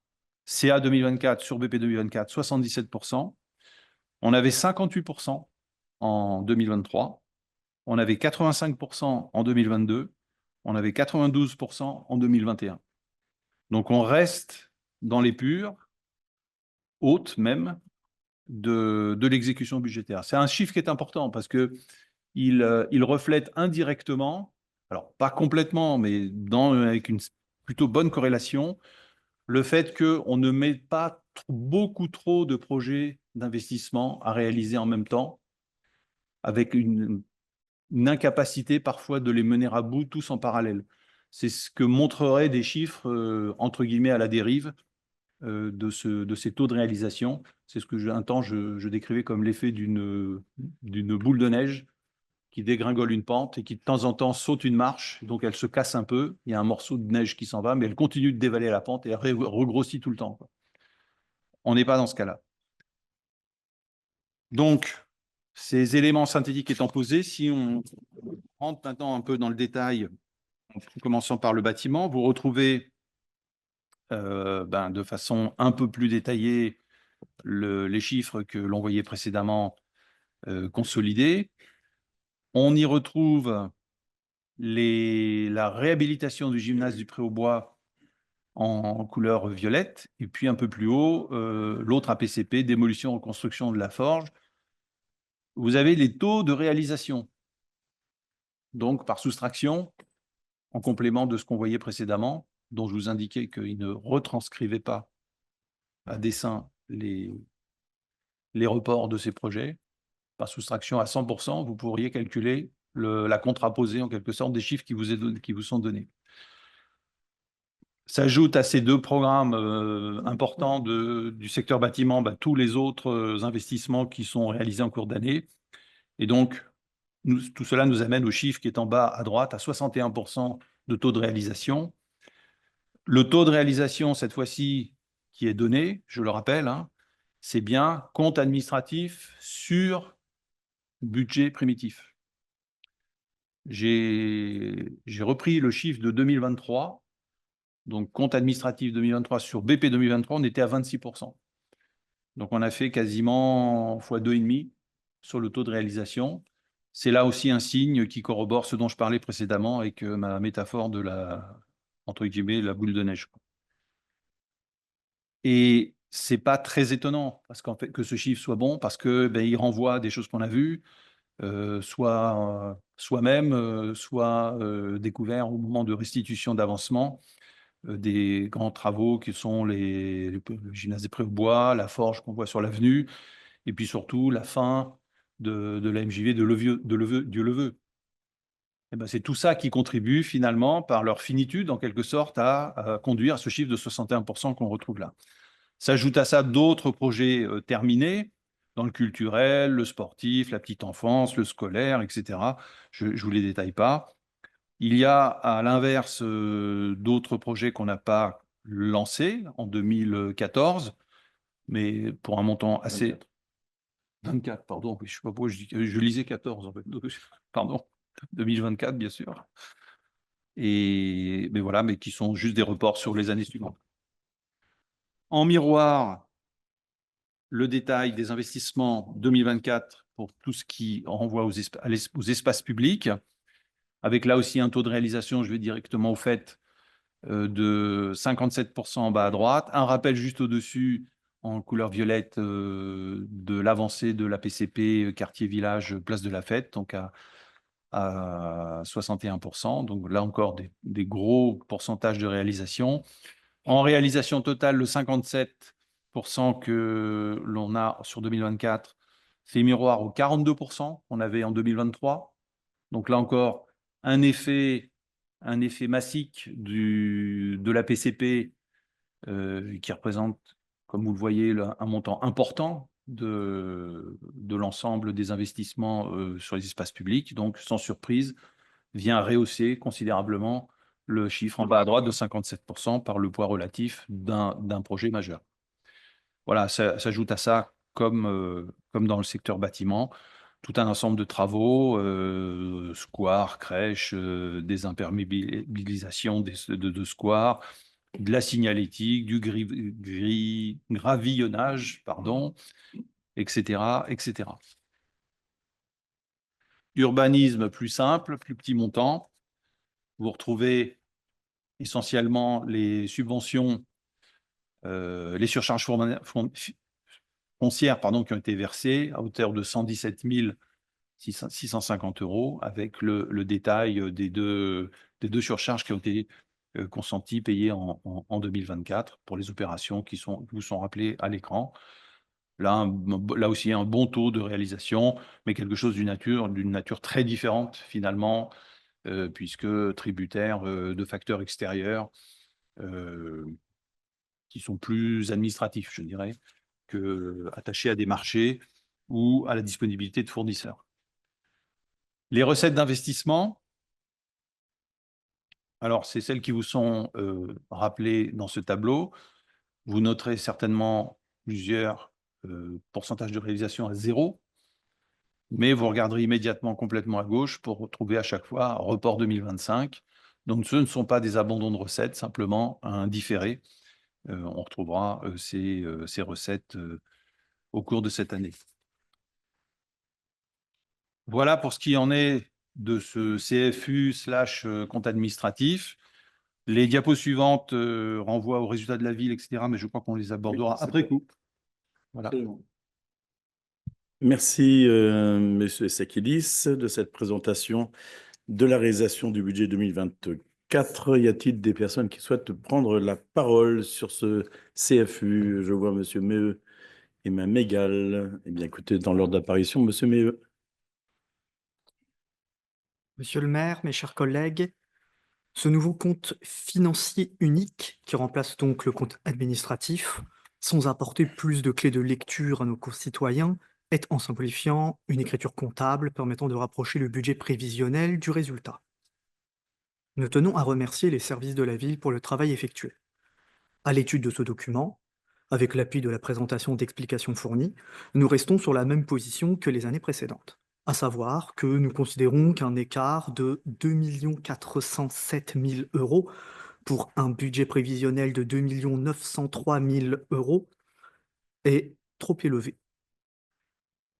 CA 2024 sur BP 2024, 77%. On avait 58% en 2023. On avait 85% en 2022. On avait 92% en 2021. Donc, on reste dans les purs, hautes même, de l'exécution budgétaire. C'est un chiffre qui est important parce qu'il reflète indirectement, alors pas complètement, mais avec une plutôt bonne corrélation, le fait qu'on ne met pas beaucoup trop de projets d'investissement à réaliser en même temps, avec une incapacité parfois de les mener à bout tous en parallèle. C'est ce que montreraient des chiffres, entre guillemets, à la dérive de ces taux de réalisation. C'est ce que un temps je décrivais comme l'effet d'une boule de neige qui dégringole une pente et qui de temps en temps saute une marche, donc elle se casse un peu, il y a un morceau de neige qui s'en va, mais elle continue de dévaler la pente et elle regrossit tout le temps, quoi. On n'est pas dans ce cas-là. Donc, ces éléments synthétiques étant posés, si on rentre maintenant un peu dans le détail, en commençant par le bâtiment, vous retrouvez de façon un peu plus détaillée les chiffres que l'on voyait précédemment consolidés. On y retrouve la réhabilitation du gymnase du Pré-aux-Bois en couleur violette, et puis un peu plus haut, l'autre APCP, démolition, reconstruction de la forge. Vous avez les taux de réalisation. Donc, par soustraction, en complément de ce qu'on voyait précédemment, dont je vous indiquais qu'il ne retranscrivait pas à dessein les reports de ces projets, par soustraction à 100%, vous pourriez calculer la contraposée, en quelque sorte, des chiffres qui vous sont donnés. S'ajoute à ces deux programmes importants du secteur bâtiment, tous les autres investissements qui sont réalisés en cours d'année. Et donc, tout cela nous amène au chiffre qui est en bas à droite, à 61% de taux de réalisation. Le taux de réalisation, cette fois-ci, qui est donné, je le rappelle, hein, c'est bien compte administratif sur budget primitif. J'ai repris le chiffre de 2023. Donc, compte administratif 2023 sur BP 2023, on était à 26%. Donc, on a fait quasiment x2,5 sur le taux de réalisation. C'est là aussi un signe qui corrobore ce dont je parlais précédemment avec ma métaphore de entre guillemets, la boule de neige. Et c'est pas très étonnant parce qu'en fait, que ce chiffre soit bon, parce que il renvoie à des choses qu'on a vues, soit soi-même, soit découvert au moment de restitution d'avancement des grands travaux qui sont le gymnase des Prés-aux-Bois, la forge qu'on voit sur l'avenue, et puis surtout la fin de la MJV du Leveux. Et c'est tout ça qui contribue finalement, par leur finitude, en quelque sorte, à conduire à ce chiffre de 61% qu'on retrouve là. S'ajoute à ça d'autres projets terminés, dans le culturel, le sportif, la petite enfance, le scolaire, etc. Je ne vous les détaille pas. Il y a, à l'inverse, d'autres projets qu'on n'a pas lancés en 2014, mais pour un montant assez... 24, pardon, je ne sais pas pourquoi je lisais 14, en fait. Pardon, 2024, bien sûr. Mais voilà, mais qui sont juste des reports sur les années suivantes. En miroir, le détail des investissements 2024 pour tout ce qui renvoie aux espaces publics, avec là aussi un taux de réalisation, je vais directement au fait, de 57% en bas à droite. Un rappel juste au-dessus, en couleur violette, de l'avancée de la PCP quartier-village Place de la Fête, donc à 61%. Donc là encore, des gros pourcentages de réalisation. En réalisation totale, le 57% que l'on a sur 2024 fait miroir aux 42% qu'on avait en 2023. Donc là encore, un effet massique de la PCP qui représente, comme vous le voyez, un montant important de l'ensemble des investissements sur les espaces publics. Donc, sans surprise, vient rehausser considérablement le chiffre en bas à droite de 57% par le poids relatif d'un projet majeur. Voilà, ça s'ajoute à ça, comme dans le secteur bâtiment, tout un ensemble de travaux, squares, crèches, des imperméabilisations de squares, de la signalétique, du gravillonnage, pardon, etc., etc. Urbanisme plus simple, plus petit montant. Vous retrouvez essentiellement les subventions, les surcharges foncières qui ont été versées à hauteur de 117 650 €, avec le détail des deux surcharges qui ont été consenties, payées en 2024 pour les opérations qui vous sont rappelées à l'écran. Là aussi, un bon taux de réalisation, mais quelque chose d'une nature très différente finalement, puisque tributaire de facteurs extérieurs qui sont plus administratifs, je dirais, qu'attachés à des marchés ou à la disponibilité de fournisseurs. Les recettes d'investissement, alors c'est celles qui vous sont rappelées dans ce tableau. Vous noterez certainement plusieurs pourcentages de réalisation à 0, mais vous regarderez immédiatement complètement à gauche pour retrouver à chaque fois report 2025. Donc ce ne sont pas des abandons de recettes, simplement un différé. On retrouvera ces recettes au cours de cette année. Voilà pour ce qui en est de ce CFU/compte administratif. Les diapos suivantes renvoient aux résultats de la ville, etc., mais je crois qu'on les abordera après coup. Voilà. Merci, Monsieur Sakidis, de cette présentation de la réalisation du budget 2024. Y a-t-il des personnes qui souhaitent prendre la parole sur ce CFU? Je vois Monsieur Meheu et Mme Mégal. Eh bien, écoutez, dans l'ordre d'apparition, Monsieur Meheu. Monsieur le maire, mes chers collègues, ce nouveau compte financier unique, qui remplace donc le compte administratif, sans apporter plus de clés de lecture à nos concitoyens, est, en simplifiant, une écriture comptable permettant de rapprocher le budget prévisionnel du résultat. Nous tenons à remercier les services de la ville pour le travail effectué. À l'étude de ce document, avec l'appui de la présentation d'explications fournies, nous restons sur la même position que les années précédentes, à savoir que nous considérons qu'un écart de 2 407 000 € pour un budget prévisionnel de 2 903 000 € est trop élevé.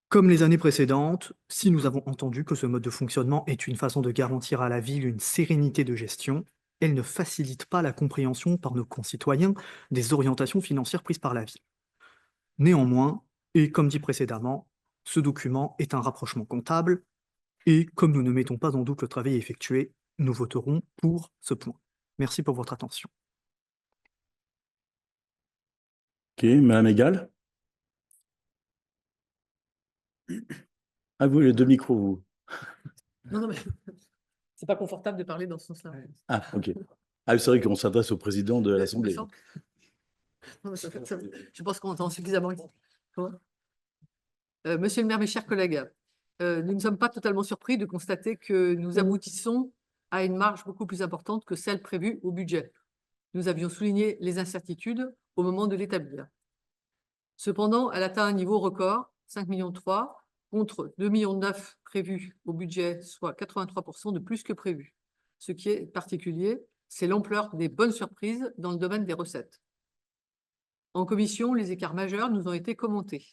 Comme les années précédentes, si nous avons entendu que ce mode de fonctionnement est une façon de garantir à la ville une sérénité de gestion, elle ne facilite pas la compréhension par nos concitoyens des orientations financières prises par la ville. Néanmoins, et comme dit précédemment, ce document est un rapprochement comptable et comme nous ne mettons pas en doute le travail effectué, nous voterons pour ce point. Merci pour votre attention. Ok, Madame Egal. Ah, vous, les deux micros, vous. Non, non, mais c'est pas confortable de parler dans ce sens-là. Ah, ok. Ah, c'est vrai qu'on s'adresse au président de l'Assemblée. Non, mais je pense qu'on entend suffisamment. Comment Monsieur le maire, mes chers collègues, nous ne sommes pas totalement surpris de constater que nous aboutissons à une marge beaucoup plus importante que celle prévue au budget. Nous avions souligné les incertitudes au moment de l'établir. Cependant, elle atteint un niveau record, 5,3 millions, contre 2,9 millions prévus au budget, soit 83% de plus que prévu. Ce qui est particulier, c'est l'ampleur des bonnes surprises dans le domaine des recettes. En commission, les écarts majeurs nous ont été commentés.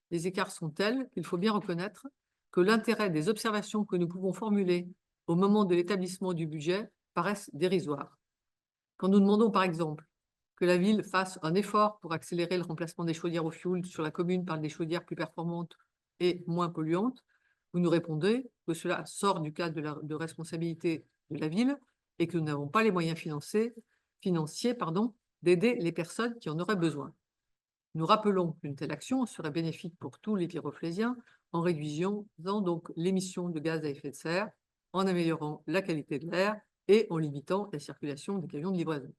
Les écarts sont tels qu'il faut bien reconnaître que l'intérêt des observations que nous pouvons formuler au moment de l'établissement du budget paraissent dérisoires. Quand nous demandons par exemple que la ville fasse un effort pour accélérer le remplacement des chaudières au fioul sur la commune par des chaudières plus performantes et moins polluantes, vous nous répondez que cela sort du cadre de responsabilité de la ville et que nous n'avons pas les moyens financiers d'aider les personnes qui en auraient besoin. Nous rappelons qu'une telle action serait bénéfique pour tous les Viroflésiens en réduisant donc l'émission de gaz à effet de serre, en améliorant la qualité de l'air et en limitant la circulation des camions de livraison.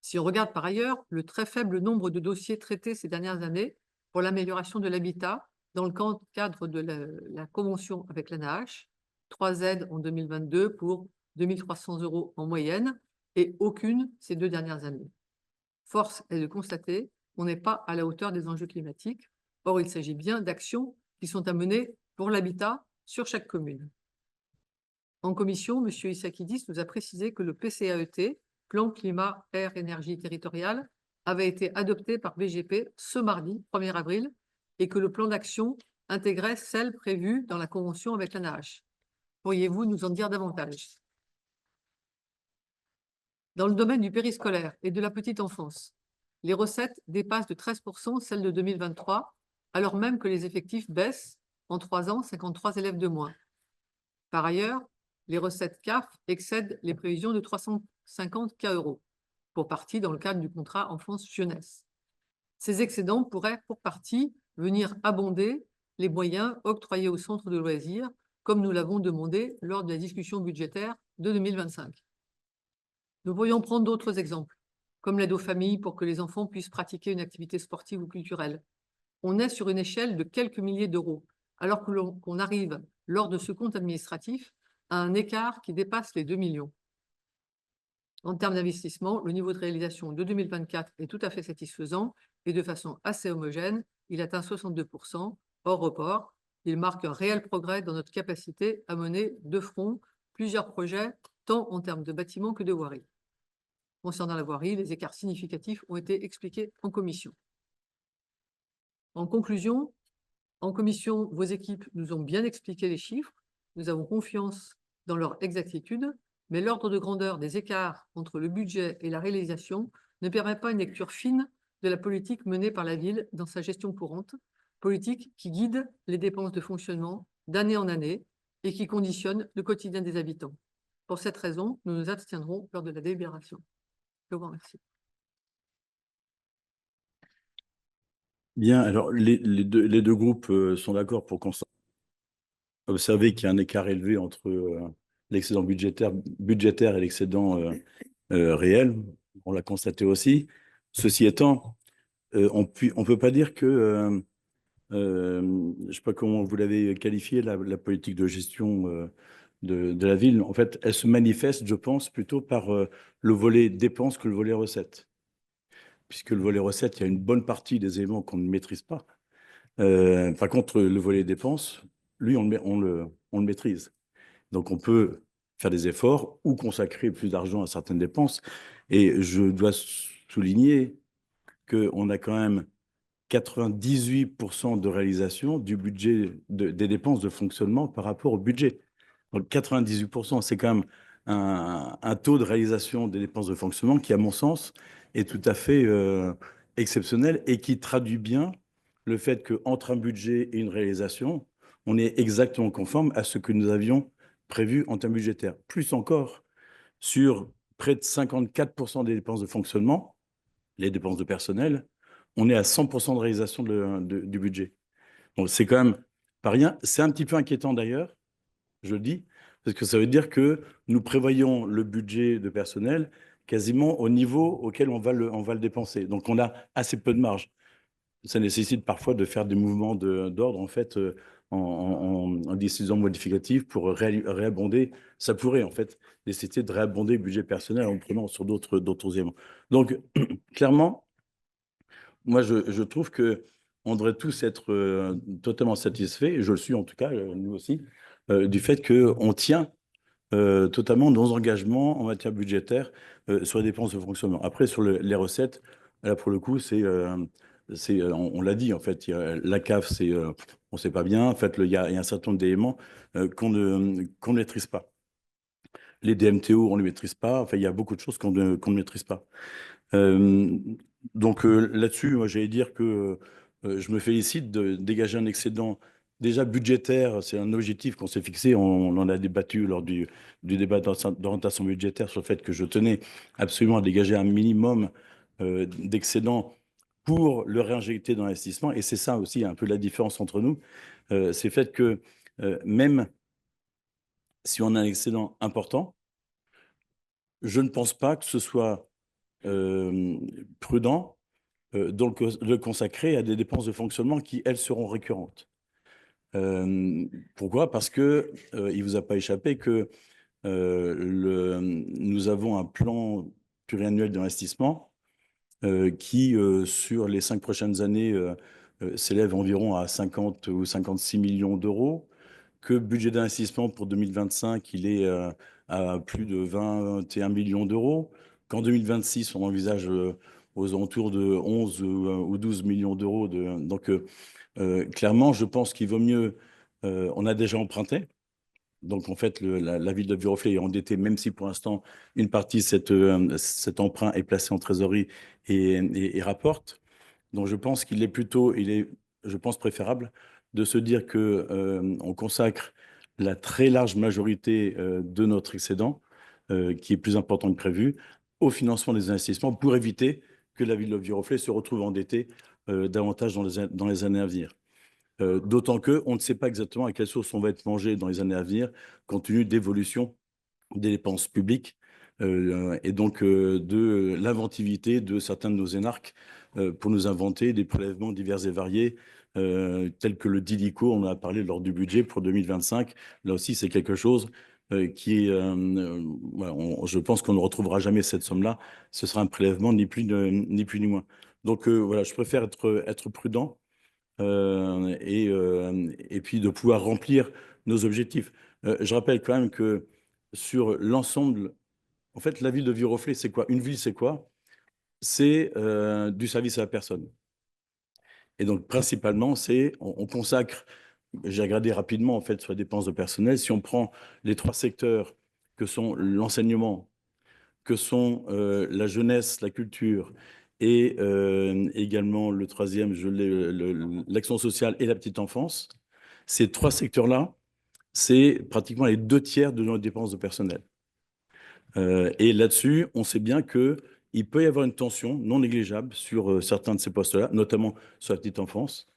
Si on regarde par ailleurs le très faible nombre de dossiers traités ces dernières années pour l'amélioration de l'habitat dans le cadre de la convention avec l'ANAH, 3 aides en 2022 pour 2 300 € en moyenne et aucune ces 2 dernières années. Force est de constater qu'on n'est pas à la hauteur des enjeux climatiques. Or, il s'agit bien d'actions qui sont à mener pour l'habitat sur chaque commune. En commission, M. Issakidis nous a précisé que le PCAET, Plan Climat, Air, Énergie Territoriale, avait été adopté par BGP ce mardi 1er avril et que le plan d'action intégrait celles prévues dans la convention avec l'ANAH. Pourriez-vous nous en dire davantage? Dans le domaine du périscolaire et de la petite enfance, les recettes dépassent de 13% celles de 2023, alors même que les effectifs baissent en 3 ans, 53 élèves de moins. Par ailleurs, les recettes CAF excèdent les prévisions de 350 K €, pour partie dans le cadre du contrat enfance-jeunesse. Ces excédents pourraient pour partie venir abonder les moyens octroyés aux centres de loisirs, comme nous l'avons demandé lors de la discussion budgétaire de 2025. Nous pourrions prendre d'autres exemples, comme l'aide aux familles pour que les enfants puissent pratiquer une activité sportive ou culturelle. On est sur une échelle de quelques milliers d'euros, alors qu'on arrive, lors de ce compte administratif, à un écart qui dépasse les 2 millions. En termes d'investissement, le niveau de réalisation de 2024 est tout à fait satisfaisant et de façon assez homogène, il atteint 62%, hors report. Il marque un réel progrès dans notre capacité à mener de front plusieurs projets, tant en termes de bâtiments que de voirie. Concernant la voirie, les écarts significatifs ont été expliqués en commission. En conclusion, en commission, vos équipes nous ont bien expliqué les chiffres. Nous avons confiance dans leur exactitude, mais l'ordre de grandeur des écarts entre le budget et la réalisation ne permet pas une lecture fine de la politique menée par la ville dans sa gestion courante, politique qui guide les dépenses de fonctionnement d'année en année et qui conditionne le quotidien des habitants. Pour cette raison, nous nous abstiendrons lors de la délibération. Je vous remercie. Bien, alors les deux groupes sont d'accord pour observer qu'il y a un écart élevé entre l'excédent budgétaire et l'excédent réel. On l'a constaté aussi. Ceci étant, on ne peut pas dire que, je ne sais pas comment vous l'avez qualifié, la politique de gestion de la ville, en fait, elle se manifeste, je pense, plutôt par le volet dépenses que le volet recettes. Puisque le volet recettes, il y a une bonne partie des éléments qu'on ne maîtrise pas. Par contre, le volet dépenses, lui, on le maîtrise. Donc, on peut faire des efforts ou consacrer plus d'argent à certaines dépenses. Et je dois souligner qu'on a quand même 98% de réalisation du budget des dépenses de fonctionnement par rapport au budget. Donc 98%, c'est quand même un taux de réalisation des dépenses de fonctionnement qui, à mon sens, est tout à fait exceptionnel et qui traduit bien le fait qu'entre un budget et une réalisation, on est exactement conforme à ce que nous avions prévu en termes budgétaires. Plus encore, sur près de 54% des dépenses de fonctionnement, les dépenses de personnel, on est à 100% de réalisation du budget. Donc c'est quand même pas rien. C'est un petit peu inquiétant d'ailleurs, je le dis, parce que ça veut dire que nous prévoyons le budget de personnel quasiment au niveau auquel on va le dépenser. Donc on a assez peu de marge. Ça nécessite parfois de faire des mouvements d'ordre en fait en décision modificative pour réabonder. Ça pourrait en fait nécessiter de réabonder le budget personnel en prenant sur d'autres éléments. Donc clairement, moi je trouve que on devrait tous être totalement satisfaits, et je le suis en tout cas, nous aussi, du fait qu'on tient totalement nos engagements en matière budgétaire sur les dépenses de fonctionnement. Après, sur les recettes, là, pour le coup, on l'a dit, en fait, la CAF, on ne sait pas bien. En fait, il y a un certain nombre d'éléments qu'on ne maîtrise pas. Les DMTO, on ne les maîtrise pas. Enfin, il y a beaucoup de choses qu'on ne maîtrise pas. Donc là-dessus, moi, j'allais dire que je me félicite de dégager un excédent déjà budgétaire. C'est un objectif qu'on s'est fixé. On en a débattu lors du débat d'orientation budgétaire sur le fait que je tenais absolument à dégager un minimum d'excédent pour le réinjecter dans l'investissement. Et c'est ça aussi un peu la différence entre nous. C'est le fait que même si on a un excédent important, je ne pense pas que ce soit prudent de le consacrer à des dépenses de fonctionnement qui, elles, seront récurrentes. Pourquoi? Parce que il ne vous a pas échappé que nous avons un plan pluriannuel d'investissement qui, sur les 5 prochaines années, s'élève environ à 50 ou 56 millions d'euros, que le budget d'investissement pour 2025, il est à plus de 21 millions d'euros, qu'en 2026, on envisage aux alentours de 11 ou 12 millions d'euros. Donc, clairement, je pense qu'il vaut mieux, on a déjà emprunté. Donc, en fait, la ville de Viroflay est endettée, même si pour l'instant, une partie de cet emprunt est placée en trésorerie et rapporte. Donc, je pense qu'il est plutôt, je pense, préférable de se dire que on consacre la très large majorité de notre excédent, qui est plus important que prévu, au financement des investissements pour éviter que la ville de Viroflay se retrouve endettée davantage dans les années à venir. D'autant qu'on ne sait pas exactement à quelle source on va être mangé dans les années à venir, compte tenu d'évolution des dépenses publiques et donc de l'inventivité de certains de nos énarques pour nous inventer des prélèvements divers et variés, tels que le DILICO, on en a parlé lors du budget pour 2025. Là aussi, c'est quelque chose qui est, voilà, je pense qu'on ne retrouvera jamais cette somme-là. Ce sera un prélèvement ni plus ni moins. Donc voilà, je préfère être prudent et puis de pouvoir remplir nos objectifs. Je rappelle quand même que sur l'ensemble, en fait, la ville de Viroflay, c'est quoi? Une ville, c'est quoi? C'est du service à la personne. Et donc, principalement, on consacre, j'ai regardé rapidement, en fait, sur les dépenses de personnel, si on prend les 3 secteurs que sont l'enseignement, que sont la jeunesse, la culture, et également le troisième, l'action sociale et la petite enfance, ces 3 secteurs-là, c'est pratiquement les 2 tiers de nos dépenses de personnel. Et là-dessus, on sait bien qu'il peut y avoir une tension non négligeable sur certains de ces postes-là, notamment sur la petite enfance,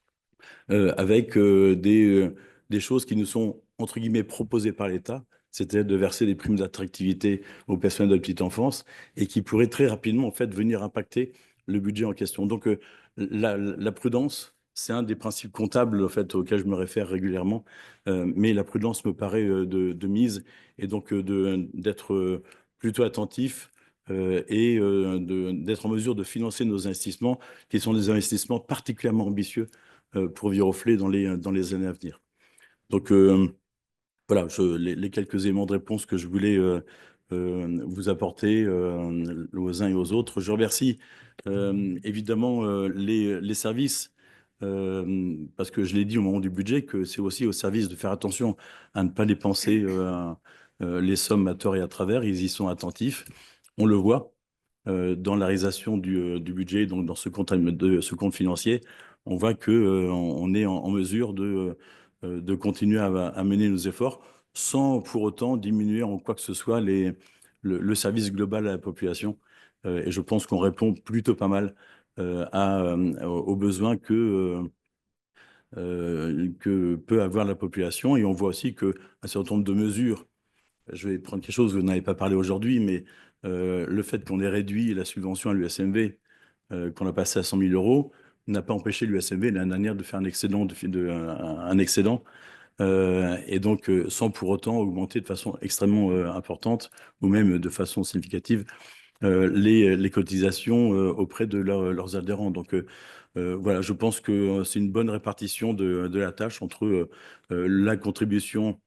avec des choses qui nous sont, entre guillemets, proposées par l'État, c'est-à-dire de verser des primes d'attractivité aux personnels de la petite enfance, et qui pourraient très rapidement, en fait, venir impacter le budget en question. Donc, la prudence, c'est un des principes comptables, en fait, auxquels je me réfère régulièrement, mais la prudence me paraît de mise, et donc d'être plutôt attentif et d'être en mesure de financer nos investissements, qui sont des investissements particulièrement ambitieux pour Viroflay dans les années à venir. Donc, voilà, les quelques éléments de réponse que je voulais vous apporter aux uns et aux autres. Je remercie évidemment les services parce que je l'ai dit au moment du budget, que c'est aussi au service de faire attention à ne pas dépenser les sommes à tort et à travers. Ils y sont attentifs. On le voit dans la réalisation du budget, donc dans ce ce compte financier. On voit que on est en mesure de continuer à mener nos efforts sans pour autant diminuer en quoi que ce soit le service global à la population. Et je pense qu'on répond plutôt pas mal aux besoins que peut avoir la population. Et on voit aussi qu'un certain nombre de mesures, je vais prendre quelque chose que vous n'avez pas parlé aujourd'hui, mais le fait qu'on ait réduit la subvention à l'USMV, qu'on a passé à 100 000 euros, n'a pas empêché l'USMV l'année dernière de faire un excédent, un excédent, et donc sans pour autant augmenter de façon extrêmement importante ou même de façon significative les cotisations auprès de leurs adhérents. Donc voilà, je pense que c'est une bonne répartition de la tâche entre la contribution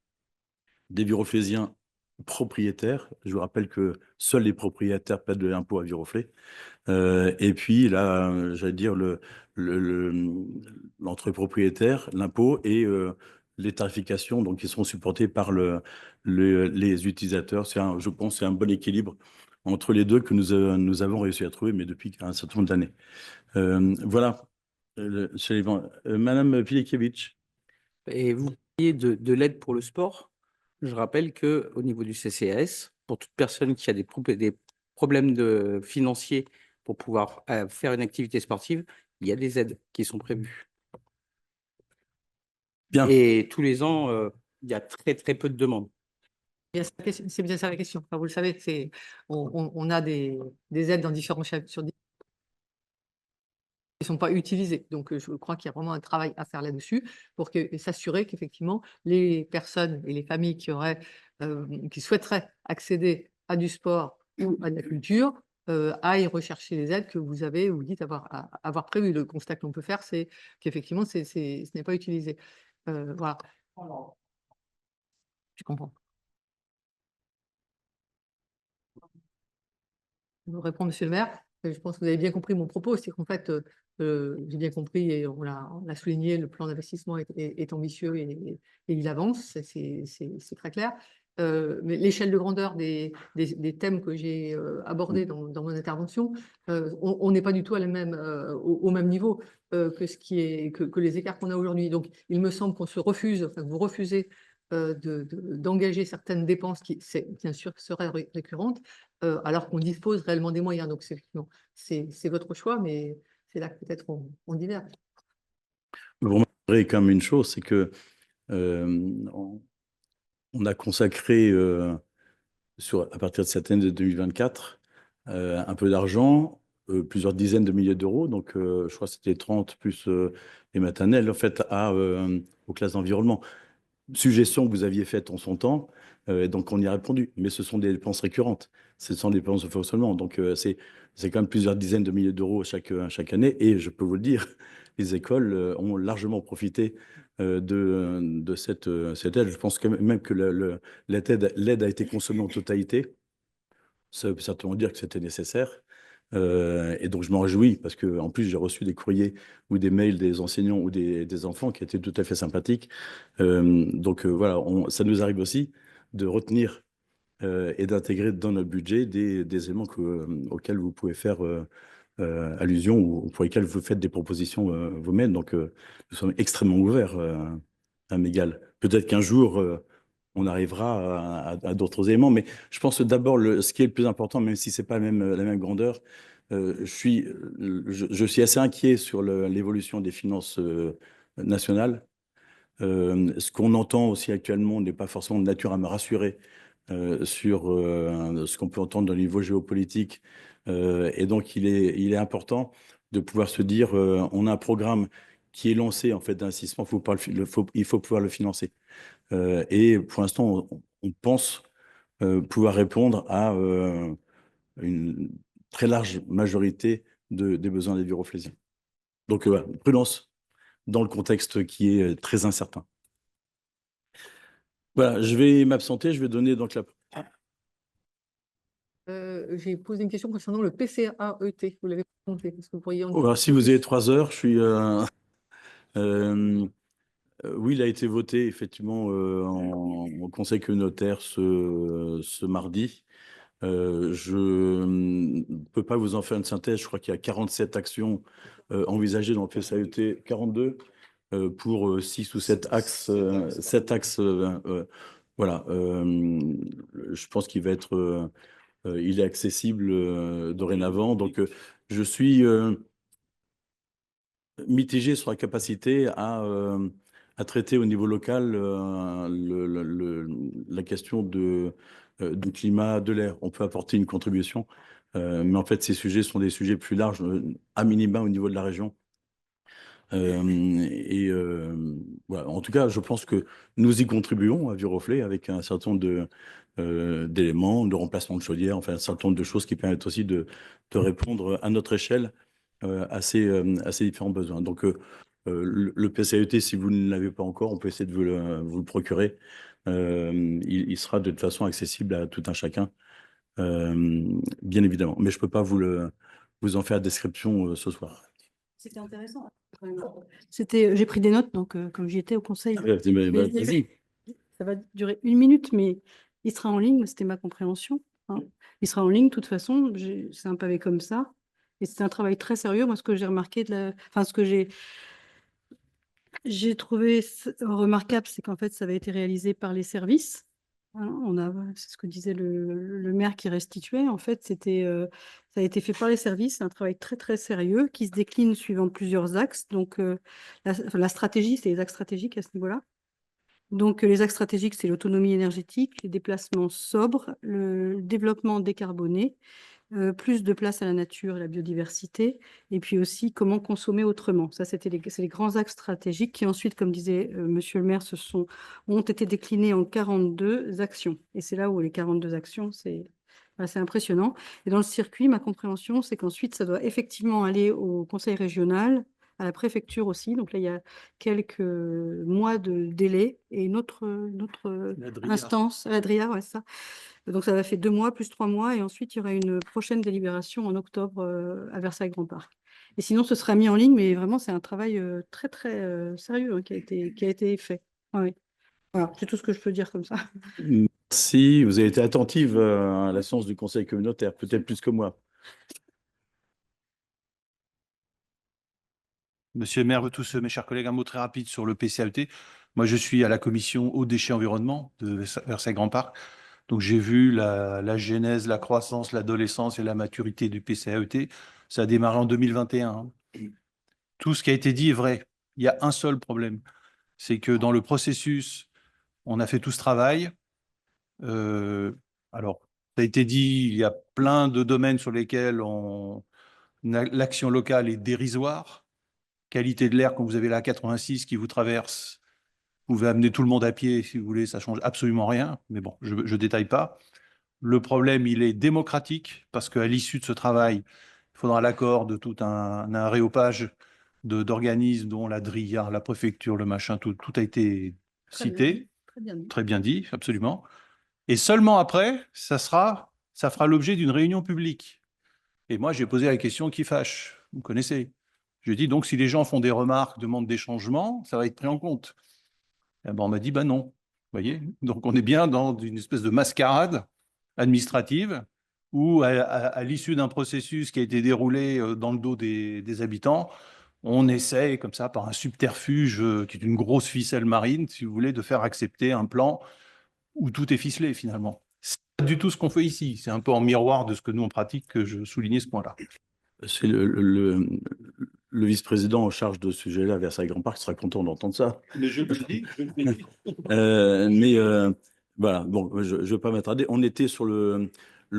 des Viroflésiens propriétaires. Je vous rappelle que seuls les propriétaires paient de l'impôt à Viroflay. Et puis là, j'allais dire l'entre propriétaires, l'impôt et les tarifications donc, qui seront supportées par les utilisateurs. Je pense que c'est un bon équilibre entre les deux que nous avons réussi à trouver, mais depuis un certain nombre d'années. Voilà. Madame Pilikiewicz. Et vous parliez de l'aide pour le sport. Je rappelle qu'au niveau du CCAS, pour toute personne qui a des problèmes financiers pour pouvoir faire une activité sportive, il y a des aides qui sont prévues. Bien. Et tous les ans, il y a très, très peu de demandes. C'est bien ça la question. Enfin, vous le savez, on a des aides dans différents sur des qui ne sont pas utilisés. Donc, je crois qu'il y a vraiment un travail à faire là-dessus pour s'assurer qu'effectivement, les personnes et les familles qui souhaiteraient accéder à du sport ou à de la culture aillent rechercher les aides que vous dites avoir prévues. Le constat que l'on peut faire, c'est qu'effectivement, ce n'est pas utilisé. Voilà. Je comprends. Je vous réponds, monsieur le maire. Je pense que vous avez bien compris mon propos, c'est qu'en fait, j'ai bien compris et on l'a souligné, le plan d'investissement est ambitieux et il avance, c'est très clair. Mais l'échelle de grandeur des thèmes que j'ai abordés dans mon intervention, on n'est pas du tout au même niveau que les écarts qu'on a aujourd'hui. Donc, il me semble qu'on se refuse, enfin, que vous refusez d'engager certaines dépenses qui, bien sûr, seraient récurrentes, alors qu'on dispose réellement des moyens. Donc, c'est votre choix, mais c'est là que peut-être on diverge. Vous remarquerez quand même une chose, c'est que on a consacré, à partir de cette année de 2024, un peu d'argent, plusieurs dizaines de milliers d'euros, donc je crois que c'était 30 plus les maternelles, en fait, aux classes d'environnement. Suggestion que vous aviez faite en son temps, et donc on y a répondu. Mais ce sont des dépenses récurrentes, ce sont des dépenses de fonctionnement. Donc c'est quand même plusieurs dizaines de milliers d'euros chaque année. Et je peux vous le dire, les écoles ont largement profité de cette aide. Je pense même que l'aide a été consommée en totalité. Ça veut certainement dire que c'était nécessaire. Et donc, je m'en réjouis parce que en plus, j'ai reçu des courriers ou des mails des enseignants ou des enfants qui étaient tout à fait sympathiques. Donc, voilà, ça nous arrive aussi de retenir et d'intégrer dans notre budget des éléments auxquels vous pouvez faire allusion ou pour lesquels vous faites des propositions vous-même. Donc, nous sommes extrêmement ouverts à Mégal. Peut-être qu'un jour, on arrivera à d'autres éléments. Mais je pense que d'abord, ce qui est le plus important, même si ce n'est pas la même grandeur, je suis assez inquiet sur l'évolution des finances nationales. Ce qu'on entend aussi actuellement n'est pas forcément de nature à me rassurer sur ce qu'on peut entendre dans le niveau géopolitique. Et donc, il est important de pouvoir se dire, on a un programme qui est lancé en fait d'investissement, il faut pouvoir le financer. Et pour l'instant, on pense pouvoir répondre à une très large majorité des besoins des Viroflésiens. Donc, voilà, prudence dans le contexte qui est très incertain. Voilà, je vais m'absenter, je vais donner donc la... J'ai posé une question concernant le PCAET. Vous l'avez compté, parce que vous pourriez Alors, si vous avez 3 heures, je suis... Euh, oui, il a été voté effectivement en conseil communautaire ce mardi. Je ne peux pas vous en faire une synthèse. Je crois qu'il y a 47 actions envisagées dans le PSAET, 42 pour 6 ou 7 axes. 7 axes. Voilà. Je pense qu'il va être, il est accessible dorénavant. Donc, je suis mitigé sur la capacité à traiter au niveau local la question du climat, de l'air. On peut apporter une contribution, mais en fait, ces sujets sont des sujets plus larges, à minima au niveau de la région. Voilà. En tout cas, je pense que nous y contribuons à Viroflay avec un certain nombre d'éléments, de remplacement de chaudière, enfin un certain nombre de choses qui permettent aussi de répondre à notre échelle à ces différents besoins. Donc, le PCAET, si vous ne l'avez pas encore, on peut essayer de vous le procurer. Il sera de toute façon accessible à tout un chacun, bien évidemment. Mais je ne peux pas vous en faire description ce soir. C'était intéressant. J'ai pris des notes, donc comme j'y étais au conseil. Vas-y. Ça va durer 1 minute, mais il sera en ligne, c'était ma compréhension, hein. Il sera en ligne, de toute façon, c'est un pavé comme ça. Et c'est un travail très sérieux. Moi, ce que j'ai remarqué, enfin, ce que j'ai trouvé remarquable, c'est qu'en fait, ça avait été réalisé par les services, hein. C'est ce que disait le maire qui restituait. En fait, ça a été fait par les services. C'est un travail très, très sérieux qui se décline suivant plusieurs axes. Donc, la stratégie, c'est les axes stratégiques à ce niveau-là. Donc, les axes stratégiques, c'est l'autonomie énergétique, les déplacements sobres, le développement décarboné, plus de place à la nature et la biodiversité, et puis aussi comment consommer autrement. Ça, c'est les grands axes stratégiques qui ensuite, comme disait Monsieur le maire, ont été déclinés en 42 actions. Et c'est là où les 42 actions, c'est impressionnant. Et dans le circuit, ma compréhension, c'est qu'ensuite, ça doit effectivement aller au conseil régional, à la préfecture aussi. Donc là, il y a quelques mois de délai et une autre instance, à la DRIA, ouais, ça. Donc ça va faire 2 mois plus 3 mois et ensuite il y aura une prochaine délibération en octobre à Versailles Grand Parc. Et sinon, ce sera mis en ligne, mais vraiment, c'est un travail très, très sérieux, hein, qui a été fait. Ah oui. Voilà, c'est tout ce que je peux dire comme ça. Merci, vous avez été attentive à la séance du conseil communautaire, peut-être plus que moi. Monsieur le maire, tous mes chers collègues, un mot très rapide sur le PCAET. Moi, je suis à la commission eau, déchets, environnement de Versailles Grand Parc. Donc, j'ai vu la genèse, la croissance, l'adolescence et la maturité du PCAET. Ça a démarré en 2021. Tout ce qui a été dit est vrai. Il y a un seul problème. C'est que dans le processus, on a fait tout ce travail. Alors, ça a été dit, il y a plein de domaines sur lesquels l'action locale est dérisoire. Qualité de l'air, quand vous avez la 86 qui vous traverse, vous pouvez amener tout le monde à pied si vous voulez, ça change absolument rien. Mais bon, je ne détaille pas. Le problème, il est démocratique parce qu'à l'issue de ce travail, il faudra l'accord de tout un aréopage d'organismes dont la DRIA, la préfecture, le machin, tout a été cité. Très bien dit, absolument. Et seulement après, ça fera l'objet d'une réunion publique. Et moi, j'ai posé la question qui fâche. Vous connaissez. Je dis donc, si les gens font des remarques, demandent des changements, ça va être pris en compte. Et ben, on m'a dit, ben non. Vous voyez. Donc, on est bien dans une espèce de mascarade administrative où, à l'issue d'un processus qui a été déroulé dans le dos des habitants, on essaie, comme ça, par un subterfuge qui est une grosse ficelle marine, si vous voulez, de faire accepter un plan où tout est ficelé, finalement. C'est pas du tout ce qu'on fait ici. C'est un peu en miroir de ce que nous, on pratique que je soulignais ce point-là. C'est le vice-président en charge de ce sujet-là, Versailles Grand Parc, sera content d'entendre ça. Mais je le dis, Voilà, bon, je ne vais pas m'attarder. On était sur le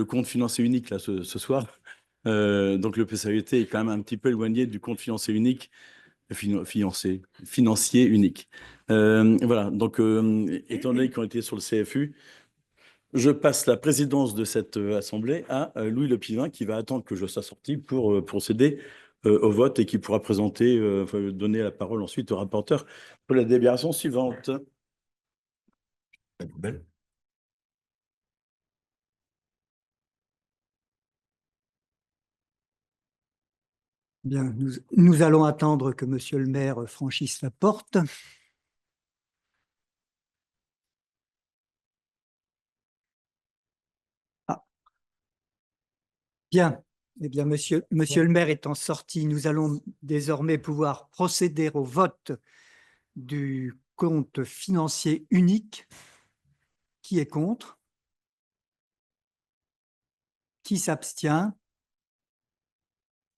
compte financier unique là, ce soir. Donc le PCAET est quand même un petit peu éloigné du compte financier unique, financier unique. Voilà, donc étant donné qu'on était sur le CFU, je passe la présidence de cette assemblée à Louis Lepivin qui va attendre que je sois sorti pour procéder au vote et qui pourra présenter, donner la parole ensuite au rapporteur pour la délibération suivante. La poubelle. Bien, nous allons attendre que Monsieur le maire franchisse la porte. Ah. Bien, eh bien, monsieur le maire étant sorti, nous allons désormais pouvoir procéder au vote du compte financier unique. Qui est contre? Qui s'abstient?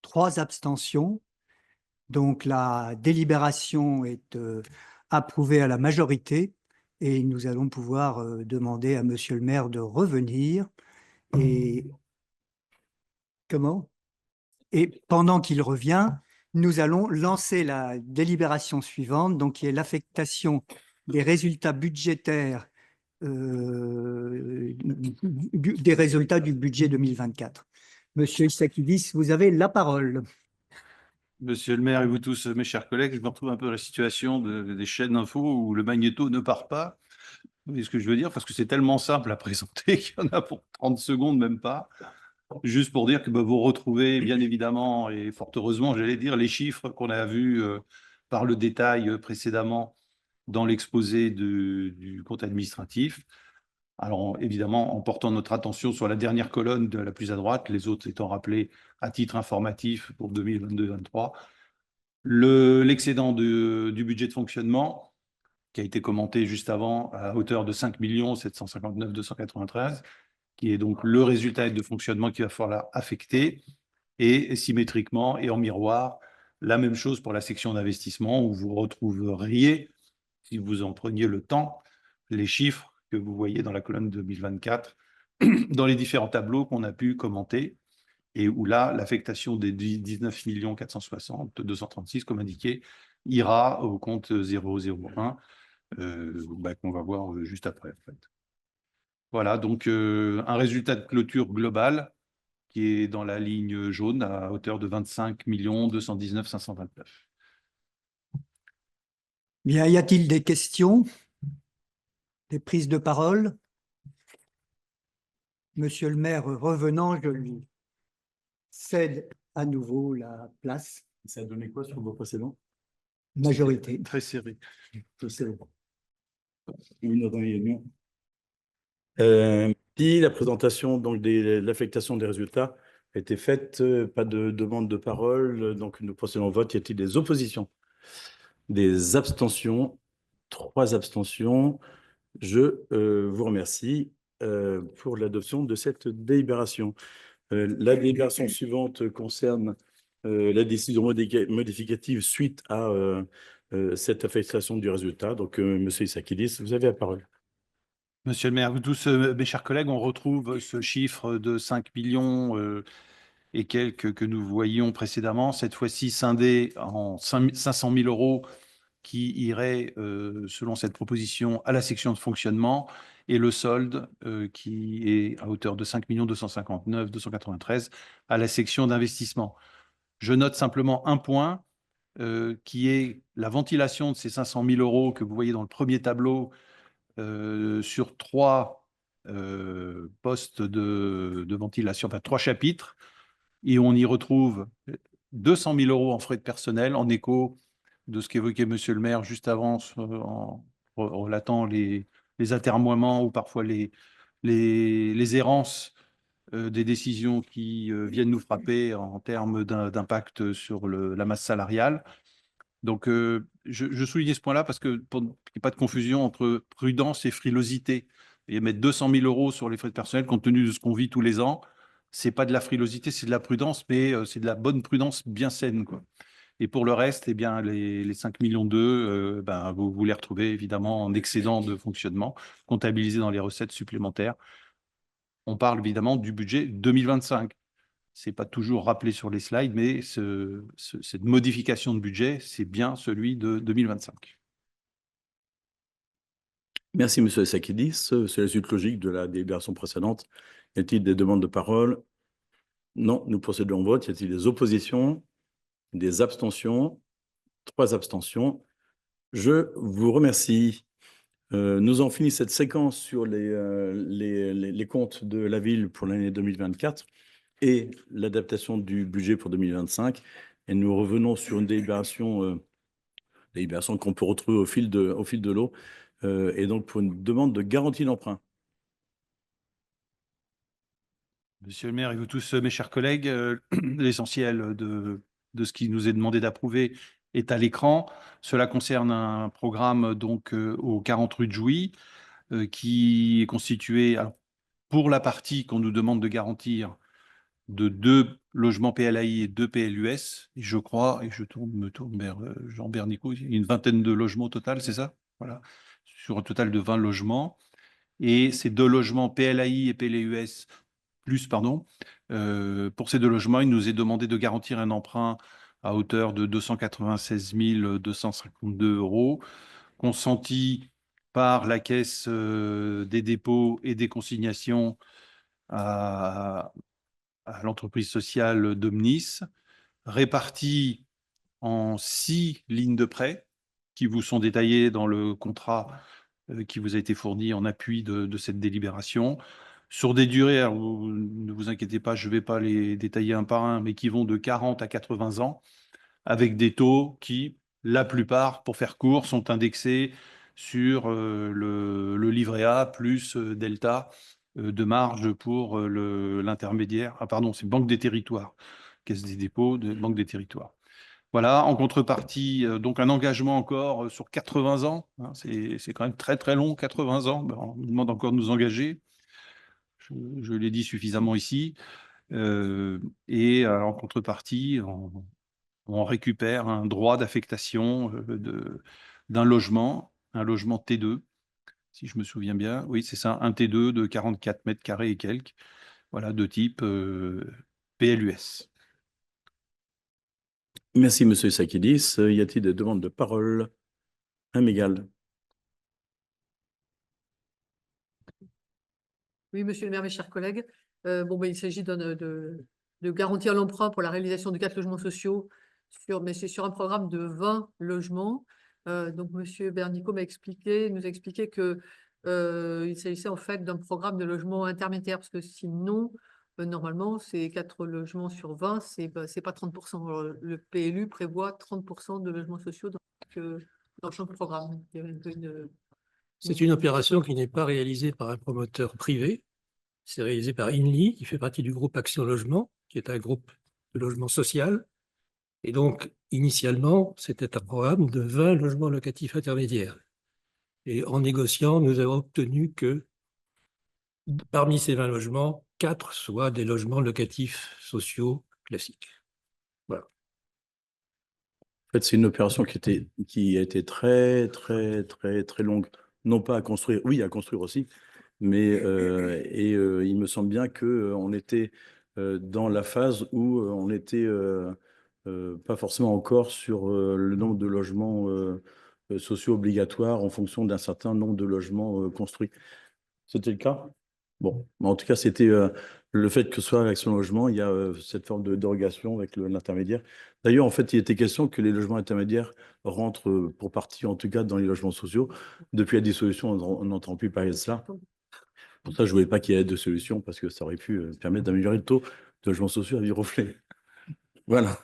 3 abstentions. Donc, la délibération est approuvée à la majorité et nous allons pouvoir demander à Monsieur le maire de revenir. Et comment? Et pendant qu'il revient, nous allons lancer la délibération suivante, donc qui est l'affectation des résultats budgétaires, des résultats du budget 2024. Monsieur Issakidis, vous avez la parole. Monsieur le maire et vous tous, mes chers collègues, je me retrouve un peu dans la situation des chaînes d'infos où le magnéto ne part pas. Vous voyez ce que je veux dire? Parce que c'est tellement simple à présenter qu'il y en a pour 30 secondes, même pas. Juste pour dire que vous retrouvez bien évidemment, et fort heureusement, j'allais dire, les chiffres qu'on a vus par le détail précédemment dans l'exposé du compte administratif. Alors évidemment, en portant notre attention sur la dernière colonne de la plus à droite, les autres étant rappelés à titre informatif pour 2022-2023, l'excédent du budget de fonctionnement qui a été commenté juste avant à hauteur de 5 759 293, qui est donc le résultat de fonctionnement qu'il va falloir affecter, et symétriquement et en miroir, la même chose pour la section d'investissement où vous retrouveriez, si vous en preniez le temps, les chiffres que vous voyez dans la colonne 2024, dans les différents tableaux qu'on a pu commenter, et où là, l'affectation des 19 460 236, comme indiqué, ira au compte 001, qu'on va voir juste après, en fait. Voilà, donc un résultat de clôture global qui est dans la ligne jaune à hauteur de 25 219 529. Bien, y a-t-il des questions? Des prises de parole? Monsieur le maire revenant, je lui cède à nouveau la place. Ça a donné quoi sur vos précédents? Majorité. Très serré. Très serré. Puis la présentation donc de l'affectation des résultats a été faite, pas de demande de parole, donc nous procédons au vote. Y a-t-il des oppositions? Des abstentions? 3 abstentions. Je vous remercie pour l'adoption de cette délibération. La délibération suivante concerne la décision modificative suite à cette affectation du résultat. Donc, monsieur Issakidis, vous avez la parole. Monsieur le maire, vous tous, mes chers collègues, on retrouve ce chiffre de 5 millions et quelques que nous voyions précédemment, cette fois-ci scindé en 500 000 euros qui irait, selon cette proposition, à la section de fonctionnement, et le solde qui est à hauteur de 5 259 293 à la section d'investissement. Je note simplement un point qui est la ventilation de ces 500 000 euros que vous voyez dans le premier tableau sur 3 postes de ventilation, enfin 3 chapitres, et on y retrouve 200 000 euros en frais de personnel, en écho de ce qu'évoquait monsieur le maire juste avant, en relatant les atermoiements ou parfois les errances des décisions qui viennent nous frapper en termes d'impact sur la masse salariale. Donc, je soulignais ce point-là parce que pour qu'il n'y ait pas de confusion entre prudence et frilosité. Et mettre 200 000 euros sur les frais de personnel, compte tenu de ce qu'on vit tous les ans, c'est pas de la frilosité, c'est de la prudence, mais c'est de la bonne prudence bien saine, quoi. Et pour le reste, eh bien, les 5 millions d'euros, vous les retrouvez évidemment en excédent de fonctionnement, comptabilisés dans les recettes supplémentaires. On parle évidemment du budget 2025. Ce n'est pas toujours rappelé sur les slides, mais cette modification de budget, c'est bien celui de 2025. Merci, monsieur Issakidis. C'est la suite logique de la délibération précédente. Y a-t-il des demandes de parole? Non, nous procédons au vote. Y a-t-il des oppositions? Des abstentions? 3 abstentions. Je vous remercie. Nous avons fini cette séquence sur les comptes de la ville pour l'année 2024 et l'adaptation du budget pour 2025. et nous revenons sur une délibération qu'on peut retrouver au fil de l'eau, et donc pour une demande de garantie d'emprunt. Monsieur le maire et vous tous, mes chers collègues, l'essentiel de ce qui nous est demandé d'approuver est à l'écran. Cela concerne un programme donc aux 40 rue de Jouy, qui est constitué, alors, pour la partie qu'on nous demande de garantir, de 2 logements PLAI et 2 PLUS. Et je crois, et je me tourne vers Jean Bernicot, il y a une vingtaine de logements au total, c'est ça? Voilà, sur un total de 20 logements. Et ces 2 logements PLAI et PLUS, pour ces 2 logements, il nous est demandé de garantir un emprunt à hauteur de 296 252 €, consenti par la Caisse des dépôts et des consignations à l'entreprise sociale d'Omnis, réparti en 6 lignes de prêt qui vous sont détaillées dans le contrat qui vous a été fourni en appui de cette délibération, sur des durées, alors ne vous inquiétez pas, je ne vais pas les détailler un par un, mais qui vont de 40 à 80 ans, avec des taux qui, la plupart, pour faire court, sont indexés sur le livret A plus delta de marge pour l'intermédiaire. Ah pardon, c'est Banque des Territoires, Caisse des dépôts de Banque des Territoires. Voilà, en contrepartie, donc un engagement encore sur 80 ans. Hein, c'est quand même très très long, 80 ans. Ben, on nous demande encore de nous engager. Je l'ai dit suffisamment ici. Et en contrepartie, on récupère un droit d'affectation d'un logement, un logement T2, si je me souviens bien. Oui, c'est ça, un T2 de 44 mètres carrés et quelques, voilà, de type PLUS. Merci, Monsieur Sakidis. Y a-t-il des demandes de parole? Mégal. Oui, monsieur le maire, mes chers collègues, il s'agit de garantir l'emprunt pour la réalisation de 4 logements sociaux, mais c'est sur un programme de 20 logements. Donc, monsieur Bernicot nous a expliqué que il s'agissait en fait d'un programme de logement intermédiaire, parce que sinon, normalement, c'est 4 logements sur 20, c'est pas 30%. Alors, le PLU prévoit 30% de logements sociaux dans son programme. Il y avait C'est une opération qui n'est pas réalisée par un promoteur privé. C'est réalisé par INLI, qui fait partie du groupe Action Logement, qui est un groupe de logement social. Et donc, initialement, c'était un programme de 20 logements locatifs intermédiaires. Et en négociant, nous avons obtenu que parmi ces 20 logements, 4 soient des logements locatifs sociaux classiques. Voilà. En fait, c'est une opération qui a été très, très, très, très longue. Non pas à construire, oui, à construire aussi, mais il me semble bien qu'on était dans la phase où on n'était pas forcément encore sur le nombre de logements sociaux obligatoires en fonction d'un certain nombre de logements construits. C'était le cas? Bon, en tout cas, c'était le fait que ce soit l'Action Logement, il y a cette forme de dérogation avec l'intermédiaire. D'ailleurs, en fait, il était question que les logements intermédiaires rentrent pour partie, en tout cas, dans les logements sociaux. Depuis la dissolution, on n'entend plus parler de cela. Pour ça, je ne voulais pas qu'il y ait de solution, parce que ça aurait pu permettre d'améliorer le taux de logements sociaux à Viroflay. Voilà.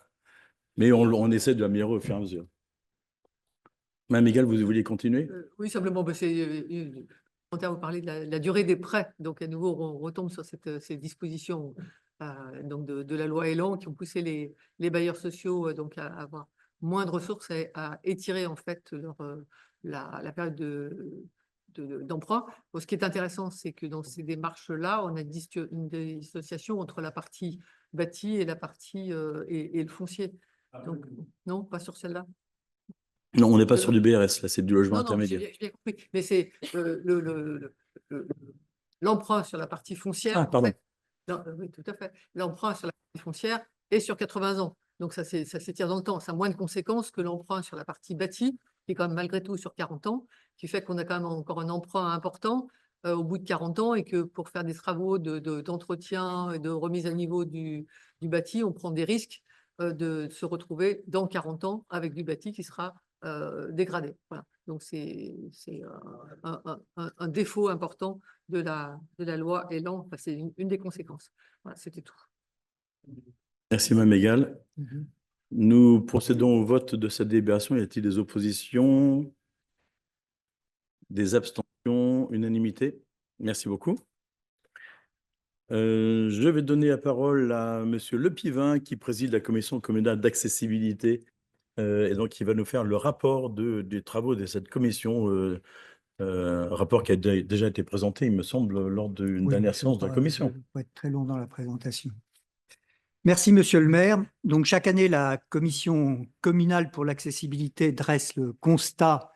Mais on essaie de l'améliorer au fur et à mesure. Madame Miguel, vous vouliez continuer? Oui, simplement, vous parlez de la durée des prêts. Donc, à nouveau, on retombe sur ces dispositions donc de la loi Elan qui ont poussé les bailleurs sociaux donc à avoir moins de ressources et à étirer en fait la période d'emprunt. Ce qui est intéressant, c'est que dans ces démarches-là, on a une dissociation entre la partie bâtie et la partie et le foncier. Donc, non, pas sur celle-là. Non, on n'est pas sur du BRS, là, c'est du logement Non, intermédiaire. j'ai bien compris. Mais c'est l'emprunt sur la partie foncière. Ah, pardon. Oui, tout à fait. L'emprunt sur la partie foncière est sur 80 ans. Donc, ça s'étire dans le temps. Ça a moins de conséquences que l'emprunt sur la partie bâtie, qui est quand même malgré tout sur 40 ans, qui fait qu'on a quand même encore un emprunt important au bout de 40 ans et que pour faire des travaux d'entretien et de remise à niveau du bâti, on prend des risques de se retrouver dans 40 ans avec du bâti qui sera dégradé. Voilà. Donc, c'est un défaut important de la loi Elan. Enfin, c'est une des conséquences. Voilà, c'était tout. Merci, Mme Mégale. Nous procédons au vote de cette délibération. Y a-t-il des oppositions? Des abstentions? Unanimité? Merci beaucoup. Je vais donner la parole à Monsieur Lepivin, qui préside la commission communale d'accessibilité. Et donc, il va nous faire le rapport des travaux de cette commission, rapport qui a déjà été présenté, il me semble, lors d'une Oui, dernière je séance de la commission. ne vais pas être très long dans la présentation. Merci, Monsieur le maire. Donc, chaque année, la commission communale pour l'accessibilité dresse le constat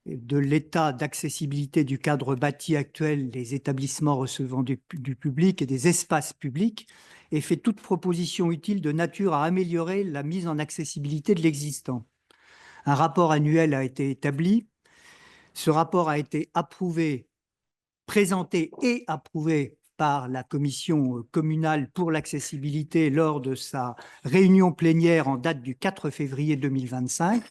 de l'état d'accessibilité du cadre bâti actuel des établissements recevant du public et des espaces publics et fait toute proposition utile de nature à améliorer la mise en accessibilité de l'existant. Un rapport annuel a été établi. Ce rapport a été approuvé, présenté et approuvé par la commission communale pour l'accessibilité lors de sa réunion plénière en date du 4 février 2025.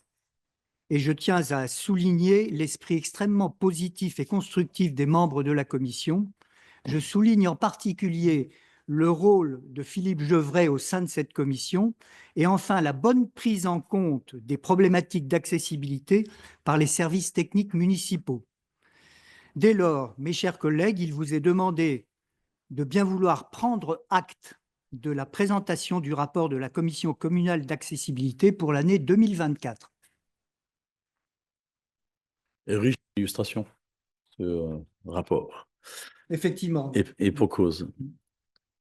Et je tiens à souligner l'esprit extrêmement positif et constructif des membres de la commission. Je souligne en particulier le rôle de Philippe Gevrey au sein de cette commission et enfin la bonne prise en compte des problématiques d'accessibilité par les services techniques municipaux. Dès lors, mes chers collègues, il vous est demandé de bien vouloir prendre acte de la présentation du rapport de la commission communale d'accessibilité pour l'année 2024. Riche illustration, ce rapport. Effectivement. Et pour cause.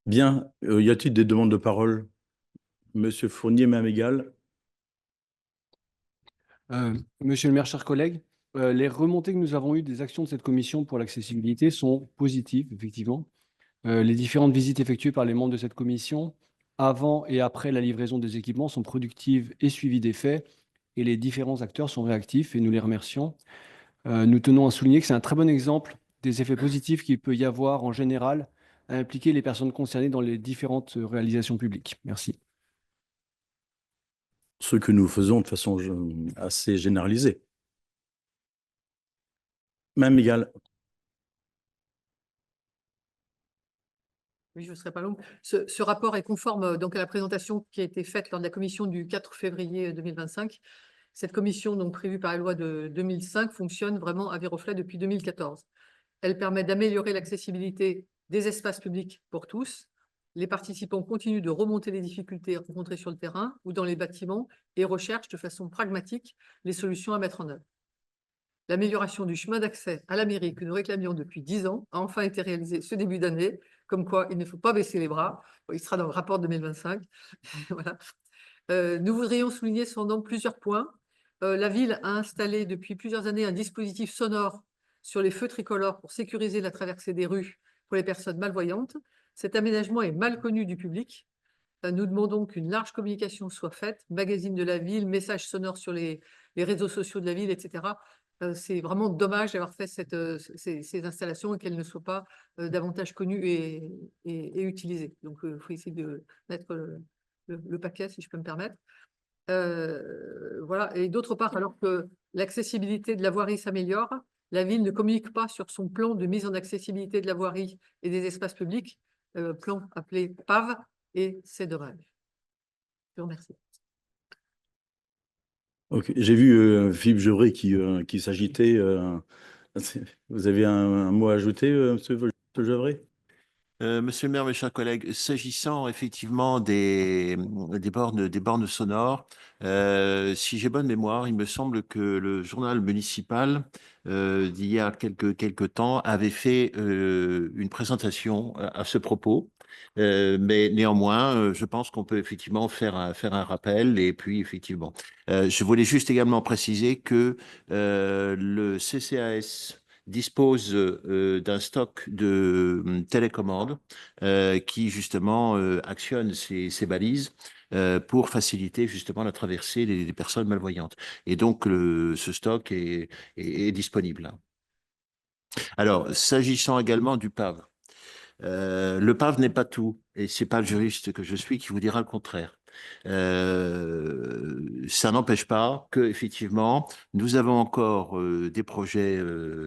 Bien, y a-t-il des demandes de parole? Monsieur Fournier, même égal. Monsieur le maire, chers collègues, les remontées que nous avons eues des actions de cette commission pour l'accessibilité sont positives, effectivement. Les différentes visites effectuées par les membres de cette commission avant et après la livraison des équipements sont productives et suivies des faits, et les différents acteurs sont réactifs et nous les remercions. Nous tenons à souligner que c'est un très bon exemple des effets positifs qu'il peut y avoir en général à impliquer les personnes concernées dans les différentes réalisations publiques. Merci. Ce que nous faisons de façon assez généralisée. Même égal. Oui, je ne serai pas longue. Ce rapport est conforme donc à la présentation qui a été faite lors de la commission du 4 février 2025. Cette commission, donc prévue par la loi de 2005, fonctionne vraiment à Viroflay depuis 2014. Elle permet d'améliorer l'accessibilité des espaces publics pour tous. Les participants continuent de remonter les difficultés rencontrées sur le terrain ou dans les bâtiments et recherchent de façon pragmatique les solutions à mettre en œuvre. L'amélioration du chemin d'accès à la mairie que nous réclamions depuis 10 ans a enfin été réalisée ce début d'année, comme quoi il ne faut pas baisser les bras. Il sera dans le rapport 2025. Voilà. Nous voudrions souligner cependant plusieurs points. La ville a installé depuis plusieurs années un dispositif sonore sur les feux tricolores pour sécuriser la traversée des rues pour les personnes malvoyantes. Cet aménagement est mal connu du public. Nous demandons qu'une large communication soit faite, magazine de la ville, messages sonores sur les réseaux sociaux de la ville, etc. C'est vraiment dommage d'avoir fait ces installations et qu'elles ne soient pas davantage connues et utilisées. Donc, il faut essayer de mettre le paquet, si je peux me permettre. Voilà. Et d'autre part, alors que l'accessibilité de la voirie s'améliore, la ville ne communique pas sur son plan de mise en accessibilité de la voirie et des espaces publics, plan appelé PAV, et c'est dommage. Je vous remercie. Ok. J'ai vu Philippe Gevrey qui s'agitait. Vous avez un mot à ajouter, monsieur Gevrey? Monsieur le maire, mes chers collègues, s'agissant effectivement des bornes sonores, si j'ai bonne mémoire, il me semble que le journal municipal d'il y a quelques temps avait fait une présentation à ce propos. Mais néanmoins, je pense qu'on peut effectivement faire un rappel. Et puis, effectivement, je voulais juste également préciser que le CCAS dispose d'un stock de télécommandes qui, justement, actionne ces balises pour faciliter, justement, la traversée des personnes malvoyantes. Et donc, ce stock est disponible. Alors, s'agissant également du PAV, le PAV n'est pas tout, et c'est pas le juriste que je suis qui vous dira le contraire. Ça n'empêche pas que effectivement, nous avons encore des projets,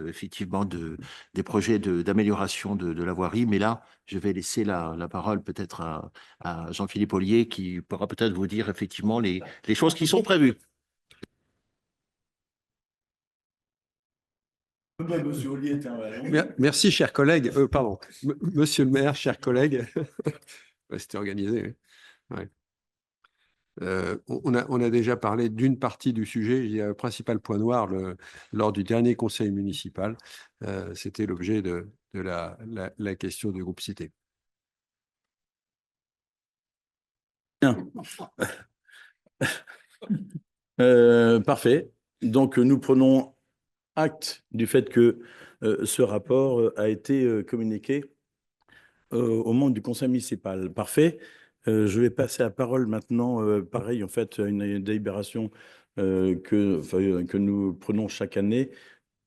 effectivement, des projets d'amélioration de la voirie. Mais là, je vais laisser la parole peut-être à Jean-Philippe Ollier qui pourra peut-être vous dire effectivement les choses qui sont prévues. Monsieur Ollier est un ballon. Merci, chers collègues. Pardon, Monsieur le maire, chers collègues. Ouais, c'était organisé. Oui. Ouais. On a déjà parlé d'une partie du sujet. Il y a le principal point noir lors du dernier conseil municipal. C'était l'objet de la question du groupe Cité. Bien. Parfait. Donc, nous prenons acte du fait que ce rapport a été communiqué aux membres du conseil municipal. Parfait. Je vais passer la parole maintenant, pareil, en fait, à une délibération que nous prenons chaque année.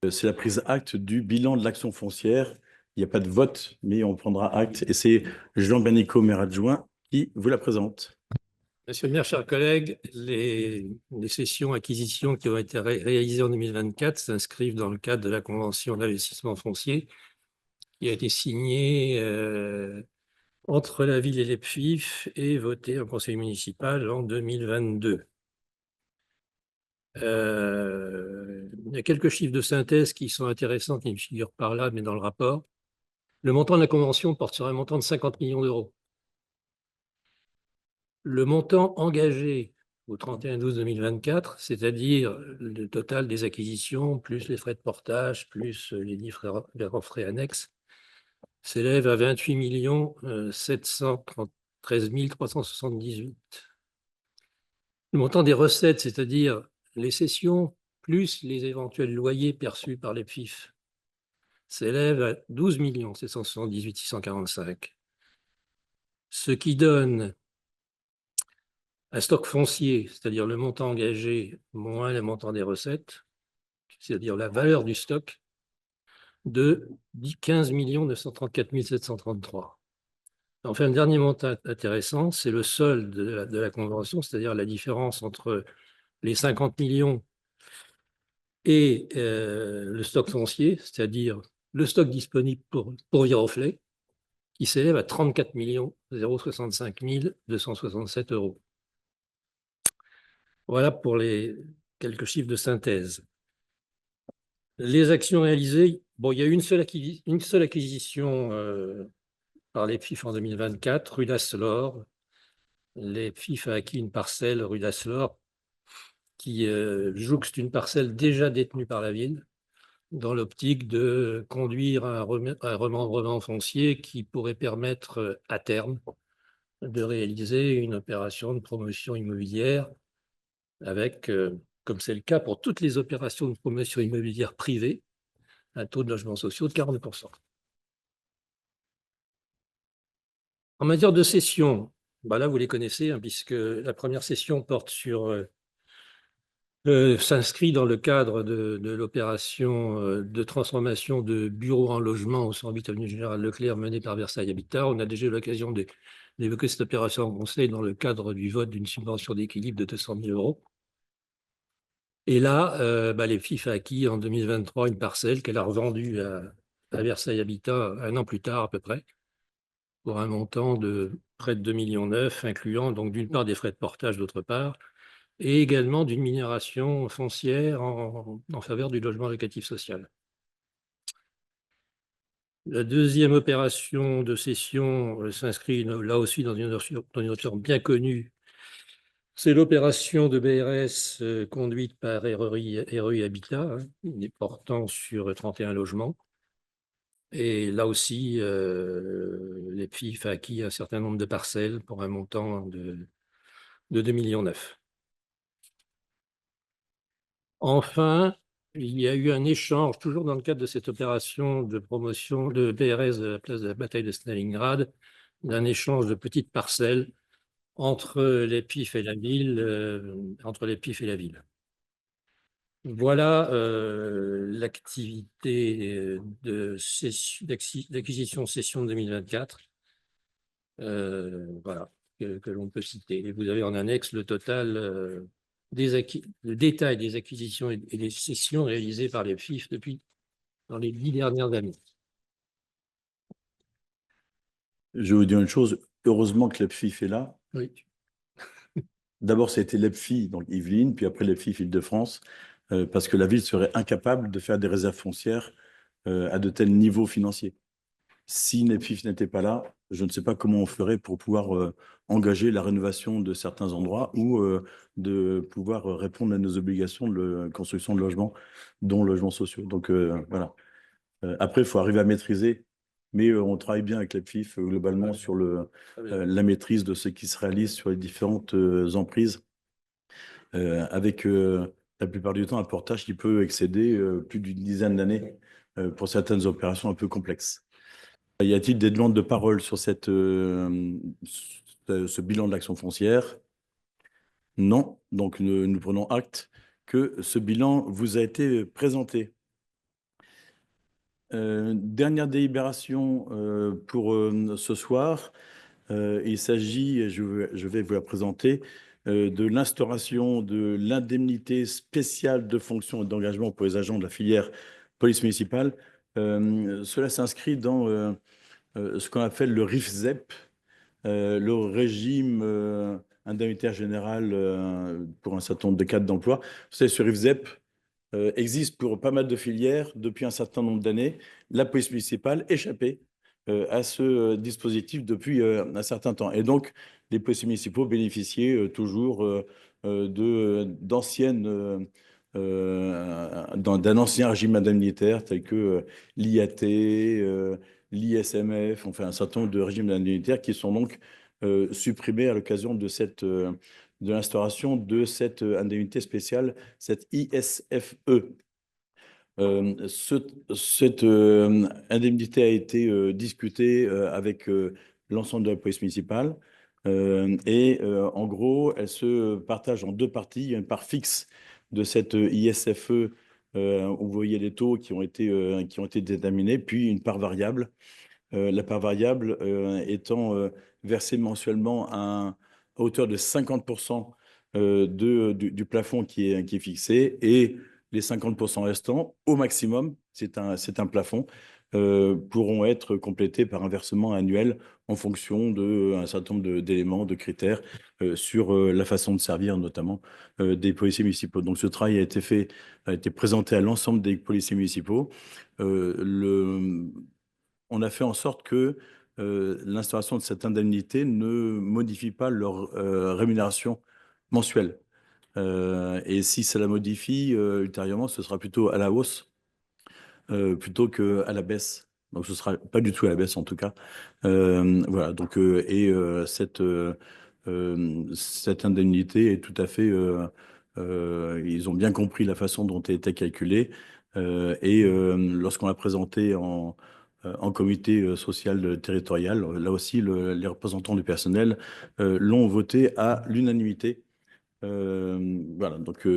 C'est la prise acte du bilan de l'action foncière. Il n'y a pas de vote, mais on prendra acte. Et c'est Jean Benico, maire adjoint, qui vous la présente. Monsieur le maire, chers collègues, les cessions acquisitions qui ont été réalisées en 2024 s'inscrivent dans le cadre de la convention d'investissement foncier qui a été signée entre la ville et les PFIF et votée au conseil municipal en 2022. Il y a quelques chiffres de synthèse qui sont intéressants, qui ne figurent pas là, mais dans le rapport. Le montant de la convention porte sur un montant de 50 millions d'euros. Le montant engagé au 31/12/2024, c'est-à-dire le total des acquisitions, plus les frais de portage, plus les différents frais annexes, s'élève à 28 713 378. Le montant des recettes, c'est-à-dire les cessions plus les éventuels loyers perçus par les PFIF, s'élève à 12 778 645. Ce qui donne un stock foncier, c'est-à-dire le montant engagé moins le montant des recettes, c'est-à-dire la valeur du stock, de 15 934 733. Enfin, le dernier montant intéressant, c'est le solde de la convention, c'est-à-dire la différence entre les 50 millions et le stock foncier, c'est-à-dire le stock disponible pour Viroflay, qui s'élève à 34 065 267 euros. Voilà pour les quelques chiffres de synthèse. Les actions réalisées, bon, il y a eu une seule acquisition par les PFIF en 2024, rue d'Asselor. Les PFIF a acquis une parcelle rue d'Asselor qui jouxte une parcelle déjà détenue par la ville dans l'optique de conduire à un remembrement foncier qui pourrait permettre à terme de réaliser une opération de promotion immobilière avec, comme c'est le cas pour toutes les opérations de promotion immobilière privée, un taux de logements sociaux de 40%. En matière de cession, bah là vous les connaissez, hein, puisque la première cession porte sur s'inscrit dans le cadre de l'opération de transformation de bureaux en logements au 108 avenue Général Leclerc menée par Versailles Habitat. On a déjà eu l'occasion d'évoquer cette opération en conseil dans le cadre du vote d'une subvention d'équilibre de 200 000 euros. Et là, les PFIF a acquis en 2023 une parcelle qu'elle a revendue à Versailles Habitat un an plus tard à peu près, pour un montant de près de 2,9 millions, incluant donc d'une part des frais de portage d'autre part, et également d'une minoration foncière en faveur du logement locatif social. La deuxième opération de cession s'inscrit là aussi dans une option bien connue. C'est l'opération de BRS conduite par REI Habitat, portant sur 31 logements. Et là aussi, les PFIF a acquis un certain nombre de parcelles pour un montant de 2,9 millions. Enfin, il y a eu un échange, toujours dans le cadre de cette opération de promotion de BRS de la place de la bataille de Stalingrad, d'un échange de petites parcelles entre les PFIF et la ville, Voilà l'activité d'acquisition-cession 2024. Voilà. que l'on peut citer. Et vous avez en annexe le total le détail des acquisitions et des cessions réalisées par les FIF dans les 10 dernières années. Je vais vous dire une chose, heureusement que l'EPFIF est là. Oui. D'abord, c'était l'EPFI, donc Yvelines, puis après l'EPFIF Île-de-France, parce que la ville serait incapable de faire des réserves foncières à de tels niveaux financiers. Si l'EPFIF n'était pas là, je ne sais pas comment on ferait pour pouvoir engager la rénovation de certains endroits ou de pouvoir répondre à nos obligations de construction de logements, dont logements sociaux. Donc voilà. Après, il faut arriver à maîtriser, mais on travaille bien avec l'EPFIF globalement sur la maîtrise de ce qui se réalise sur les différentes emprises, avec la plupart du temps un portage qui peut excéder plus d'une dizaine d'années pour certaines opérations un peu complexes. Y a-t-il des demandes de parole sur ce bilan de l'action foncière? Non. Donc, nous prenons acte que ce bilan vous a été présenté. Dernière délibération pour ce soir. Il s'agit, je vais vous la présenter, de l'instauration de l'indemnité spéciale de fonction et d'engagement pour les agents de la filière police municipale. Cela s'inscrit dans ce qu'on appelle le RIFZEP, le régime indemnitaire général pour un certain nombre de cadres d'emploi. Vous savez, ce RIFZEP existe pour pas mal de filières depuis un certain nombre d'années. La police municipale échappait à ce dispositif depuis un certain temps. Et donc, les policiers municipaux bénéficiaient toujours d'un ancien régime indemnitaire tel que l'IAT, l'ISMF, enfin un certain nombre de régimes indemnitaires qui sont donc supprimés à l'occasion de l'instauration de cette indemnité spéciale, cette ISFE. Cette indemnité a été discutée avec l'ensemble de la police municipale et en gros, elle se partage en deux parties. Il y a une part fixe de cette ISFE où vous voyez les taux qui ont été déterminés, puis une part variable. La part variable étant versée mensuellement à hauteur de 50% du plafond qui est fixé, et les 50% restants, au maximum, c'est un plafond, pourront être complétés par un versement annuel en fonction d'un certain nombre d'éléments, de critères sur la façon de servir, notamment des policiers municipaux. Donc ce travail a été présenté à l'ensemble des policiers municipaux. On a fait en sorte que l'instauration de cette indemnité ne modifie pas leur rémunération mensuelle. Et si ça la modifie, ultérieurement, ce sera plutôt à la hausse plutôt qu'à la baisse. Donc, ce ne sera pas du tout à la baisse, en tout cas. Voilà. Donc, cette indemnité est tout à fait... ils ont bien compris la façon dont elle était calculée. Lorsqu'on l'a présentée en comité social territorial, là aussi, les représentants du personnel l'ont voté à l'unanimité. Voilà, donc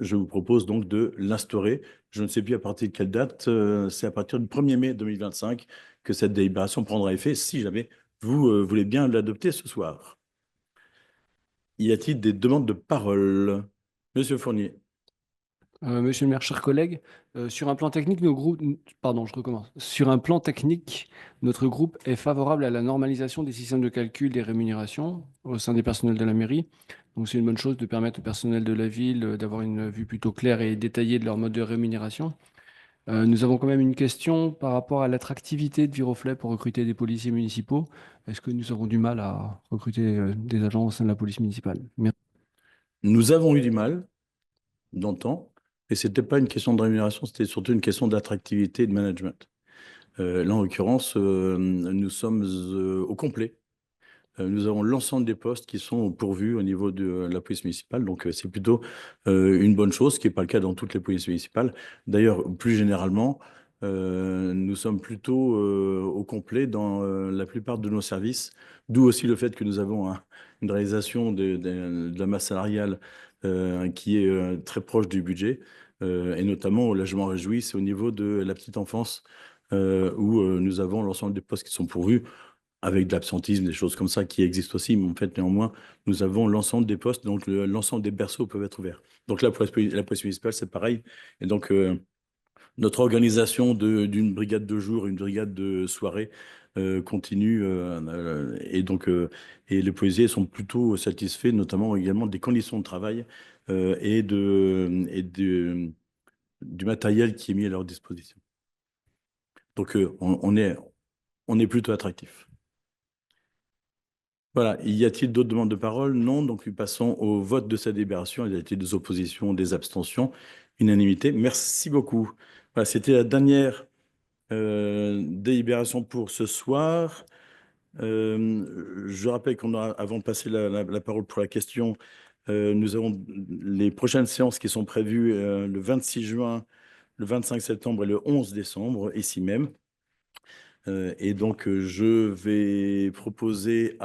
je vous propose donc de l'instaurer. Je ne sais plus à partir de quelle date, c'est à partir du 1er mai 2025 que cette délibération prendra effet, si jamais vous voulez bien l'adopter ce soir. Y a-t-il des demandes de parole? Monsieur Fournier. Monsieur le maire, chers collègues, sur un plan technique, Sur un plan technique, notre groupe est favorable à la normalisation des systèmes de calcul des rémunérations au sein des personnels de la mairie. Donc, c'est une bonne chose de permettre au personnel de la ville d'avoir une vue plutôt claire et détaillée de leur mode de rémunération. Nous avons quand même une question par rapport à l'attractivité de Viroflay pour recruter des policiers municipaux. Est-ce que nous avons du mal à recruter des agents au sein de la police municipale? Merci. Nous avons eu du mal dans le temps, et ce n'était pas une question de rémunération, c'était surtout une question d'attractivité et de management. Là, en l'occurrence, nous sommes au complet. Nous avons l'ensemble des postes qui sont pourvus au niveau de la police municipale. Donc, c'est plutôt une bonne chose, ce qui n'est pas le cas dans toutes les polices municipales. D'ailleurs, plus généralement, nous sommes plutôt au complet dans la plupart de nos services, d'où aussi le fait que nous avons une réalisation de la masse salariale qui est très proche du budget, et notamment, là, je m'en réjouis, c'est au niveau de la petite enfance où nous avons l'ensemble des postes qui sont pourvus. avec de l'absentisme, des choses comme ça qui existent aussi. Mais en fait, néanmoins, nous avons l'ensemble des postes, donc l'ensemble des berceaux peuvent être ouverts. Donc là, pour la police municipale, c'est pareil. Et donc, notre organisation d'une brigade de jour, une brigade de soirée continue. Et donc, et les policiers sont plutôt satisfaits, notamment également des conditions de travail du matériel qui est mis à leur disposition. Donc, on est plutôt attractif. Voilà. Y a-t-il d'autres demandes de parole? Non. Donc, nous passons au vote de cette délibération. Il y a-t-il des oppositions, des abstentions? Unanimité. Merci beaucoup. Voilà, c'était la dernière délibération pour ce soir. Je rappelle avant de passer la parole pour la question, nous avons les prochaines séances qui sont prévues le 26 juin, le 25 septembre et le 11 décembre, ici même. Et donc, je vais proposer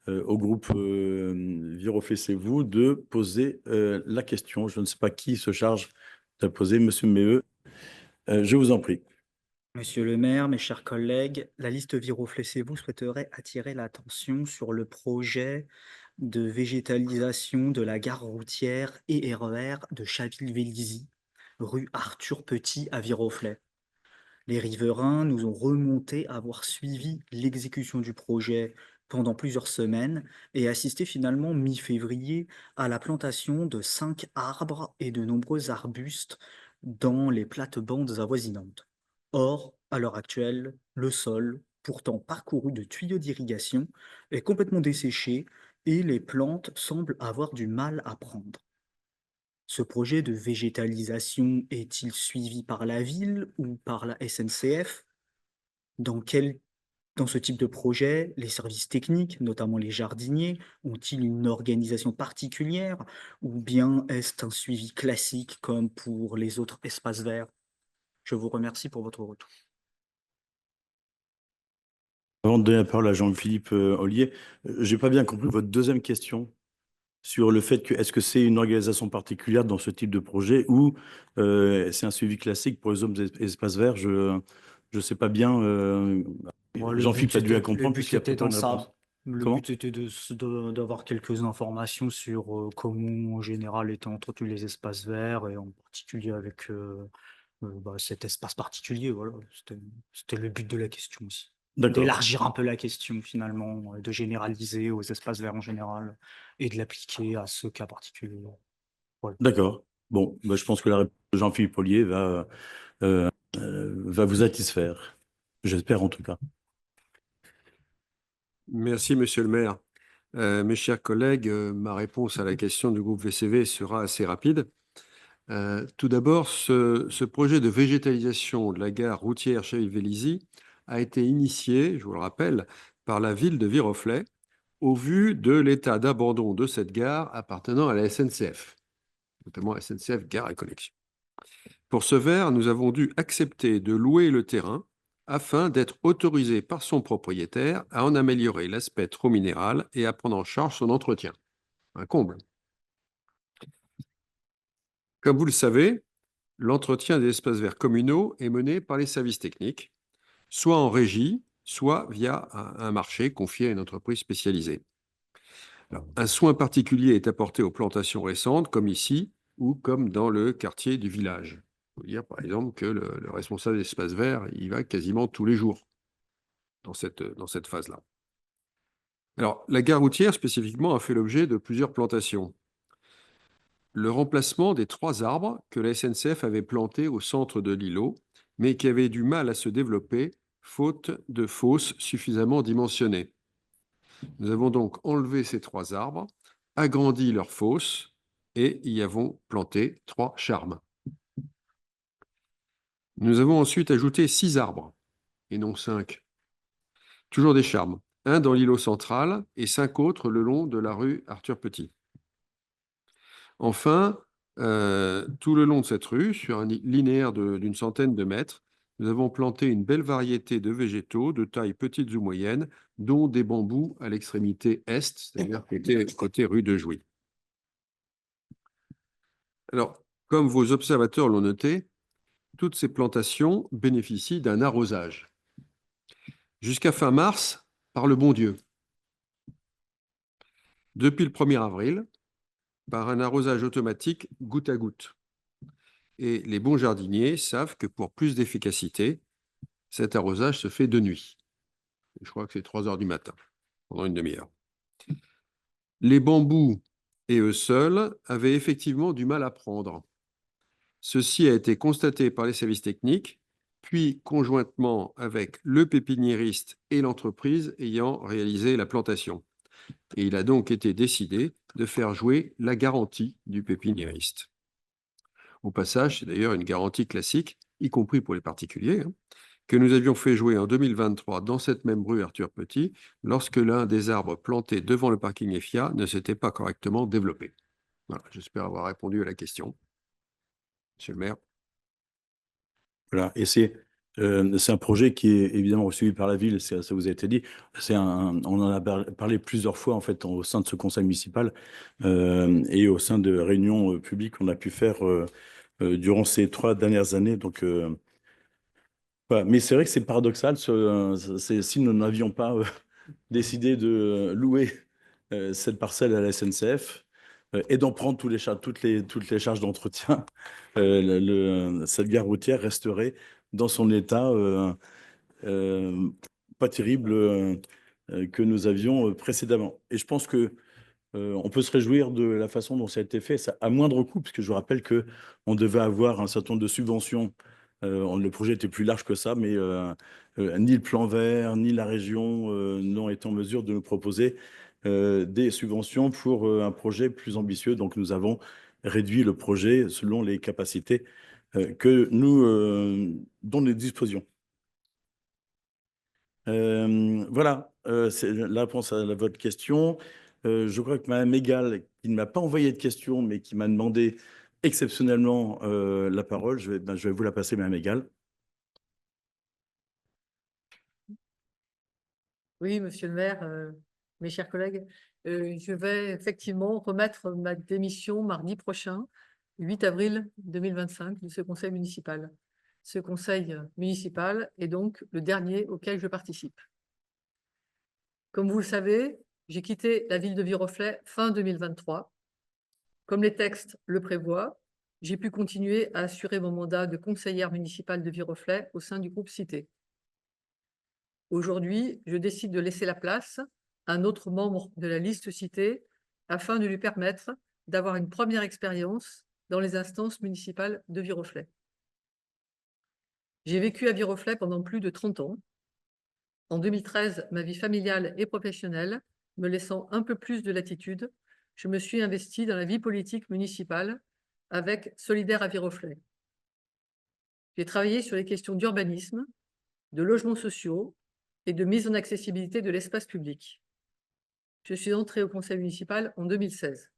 au groupe Viroflexez-vous de poser la question. Je ne sais pas qui se charge de la poser. Monsieur Méheu, je vous en prie. Monsieur le maire, mes chers collègues, la liste Viroflexez-vous souhaiterait attirer l'attention sur le projet de végétalisation de la gare routière et RER de Chaville-Vélizy, rue Arthur Petit à Viroflay. Les riverains nous ont remonté avoir suivi l'exécution du projet pendant plusieurs semaines et assisté finalement mi-février à la plantation de 5 arbres et de nombreux arbustes dans les plates-bandes avoisinantes. Or, à l'heure actuelle, le sol, pourtant parcouru de tuyaux d'irrigation, est complètement desséché et les plantes semblent avoir du mal à prendre. Ce projet de végétalisation est-il suivi par la ville ou par la SNCF? Dans ce type de projet, les services techniques, notamment les jardiniers, ont-ils une organisation particulière ou bien est-ce un suivi classique comme pour les autres espaces verts? Je vous remercie pour votre retour. Avant de donner la parole à Jean-Philippe Ollier, je n'ai pas bien compris votre deuxième question sur le fait que est-ce que c'est une organisation particulière dans ce type de projet ou c'est un suivi classique pour les hommes des espaces verts. Je ne sais pas bien. Jean-Philippe a dû la comprendre puisqu'il n'y a pas de réponse. Le Comment? but était d'avoir quelques informations sur comment en général étaient entretenus les espaces verts et en particulier avec cet espace particulier. Voilà. C'était le but de la question aussi. D'accord. D'élargir un peu la question finalement, de généraliser aux espaces verts en général et de l'appliquer à ce cas particulier. Voilà. D'accord. Bon, je pense que la réponse de Jean-Philippe Ollier va vous satisfaire. J'espère en tout cas. Merci, monsieur le maire. Mes chers collègues, ma réponse à la question du groupe VCV sera assez rapide. Tout d'abord, ce projet de végétalisation de la gare routière Chaville-Vélizy a été initié, je vous le rappelle, par la ville de Viroflay au vu de l'état d'abandon de cette gare appartenant à la SNCF, notamment la SNCF Gare et Connexion. Pour ce faire, nous avons dû accepter de louer le terrain afin d'être autorisé par son propriétaire à en améliorer l'aspect trop minéral et à prendre en charge son entretien. Un comble. Comme vous le savez, l'entretien des espaces verts communaux est mené par les services techniques, soit en régie, soit via un marché confié à une entreprise spécialisée. Alors, un soin particulier est apporté aux plantations récentes, comme ici, ou comme dans le quartier du village. Il faut dire, par exemple, que le responsable d'espace vert, il va quasiment tous les jours dans cette phase-là. Alors, la gare routière, spécifiquement, a fait l'objet de plusieurs plantations. Le remplacement des 3 arbres que la SNCF avait plantés au centre de l'îlot, mais qui avaient du mal à se développer, faute de fosses suffisamment dimensionnées. Nous avons donc enlevé ces 3 arbres, agrandi leurs fosses et y avons planté 3 charmes. Nous avons ensuite ajouté 6 arbres, et non 5. Toujours des charmes, un dans l'îlot central et 5 autres le long de la rue Arthur Petit. Enfin, tout le long de cette rue, sur un linéaire d'une centaine de mètres, nous avons planté une belle variété de végétaux de taille petite ou moyenne, dont des bambous à l'extrémité est, c'est-à-dire côté rue de Jouy. Alors, comme vos observateurs l'ont noté, toutes ces plantations bénéficient d'un arrosage. jusqu'à fin mars par le bon Dieu. Depuis le 1er avril, par un arrosage automatique goutte à goutte. Et les bons jardiniers savent que pour plus d'efficacité, cet arrosage se fait de nuit. Je crois que c'est 3 heures du matin, pendant une demi-heure. Les bambous et eux seuls avaient effectivement du mal à prendre. Ceci a été constaté par les services techniques, puis conjointement avec le pépiniériste et l'entreprise ayant réalisé la plantation. Et il a donc été décidé de faire jouer la garantie du pépiniériste. Au passage, c'est d'ailleurs une garantie classique, y compris pour les particuliers, que nous avions fait jouer en 2023 dans cette même rue Arthur Petit, lorsque l'un des arbres plantés devant le parking EFIA ne s'était pas correctement développé. Voilà, j'espère avoir répondu à la question. Monsieur le maire. Voilà, et c'est un projet qui est évidemment suivi par la ville, ça vous a été dit. On en a parlé plusieurs fois en fait au sein de ce conseil municipal et au sein de réunions publiques qu'on a pu faire durant ces 3 dernières années. Donc, voilà. Mais c'est vrai que c'est paradoxal, si nous n'avions pas décidé de louer cette parcelle à la SNCF et d'en prendre toutes les charges d'entretien, cette gare routière resterait dans son état pas terrible que nous avions précédemment. Et je pense que on peut se réjouir de la façon dont ça a été fait, ça, à moindre coût, puisque je vous rappelle qu'on devait avoir un certain nombre de subventions. Le projet était plus large que ça, mais ni le plan vert, ni la région n'ont été en mesure de nous proposer des subventions pour un projet plus ambitieux. Donc, nous avons réduit le projet selon les capacités dont nous disposions. Voilà, c'est la réponse à votre question. Je crois que Mme Mégal, qui ne m'a pas envoyé de question, mais qui m'a demandé exceptionnellement la parole, je vais vous la passer, Mme Mégal. Oui, monsieur le maire, mes chers collègues, je vais effectivement remettre ma démission mardi prochain, 8 avril 2025, de ce conseil municipal. Ce conseil municipal est donc le dernier auquel je participe. Comme vous le savez, j'ai quitté la ville de Viroflay fin 2023. Comme les textes le prévoient, j'ai pu continuer à assurer mon mandat de conseillère municipale de Viroflay au sein du groupe Cité. Aujourd'hui, je décide de laisser la place à un autre membre de la liste Cité afin de lui permettre d'avoir une première expérience dans les instances municipales de Viroflay. J'ai vécu à Viroflay pendant plus de 30 ans. En 2013, ma vie familiale et professionnelle me laissant un peu plus de latitude, je me suis investie dans la vie politique municipale avec Solidaires à Viroflay. J'ai travaillé sur les questions d'urbanisme, de logements sociaux et de mise en accessibilité de l'espace public. Je suis entrée au conseil municipal en 2016.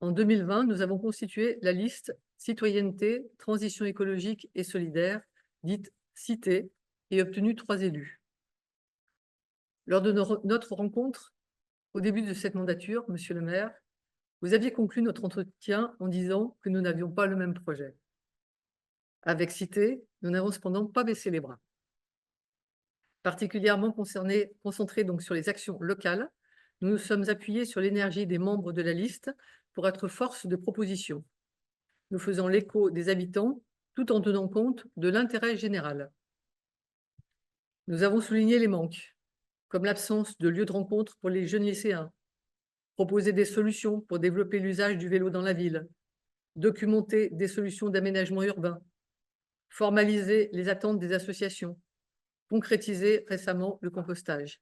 En 2020, nous avons constitué la liste Citoyenneté, Transition écologique et solidaire, dite Cité, et obtenu 3 élus. Lors de notre rencontre, au début de cette mandature, monsieur le maire, vous aviez conclu notre entretien en disant que nous n'avions pas le même projet. Avec Cité, nous n'avons cependant pas baissé les bras. Particulièrement concentrés donc sur les actions locales, nous nous sommes appuyés sur l'énergie des membres de la liste pour être force de proposition. Nous faisons l'écho des habitants tout en tenant compte de l'intérêt général. Nous avons souligné les manques, comme l'absence de lieux de rencontre pour les jeunes lycéens, proposer des solutions pour développer l'usage du vélo dans la ville, documenter des solutions d'aménagement urbain, formaliser les attentes des associations, concrétiser récemment le compostage.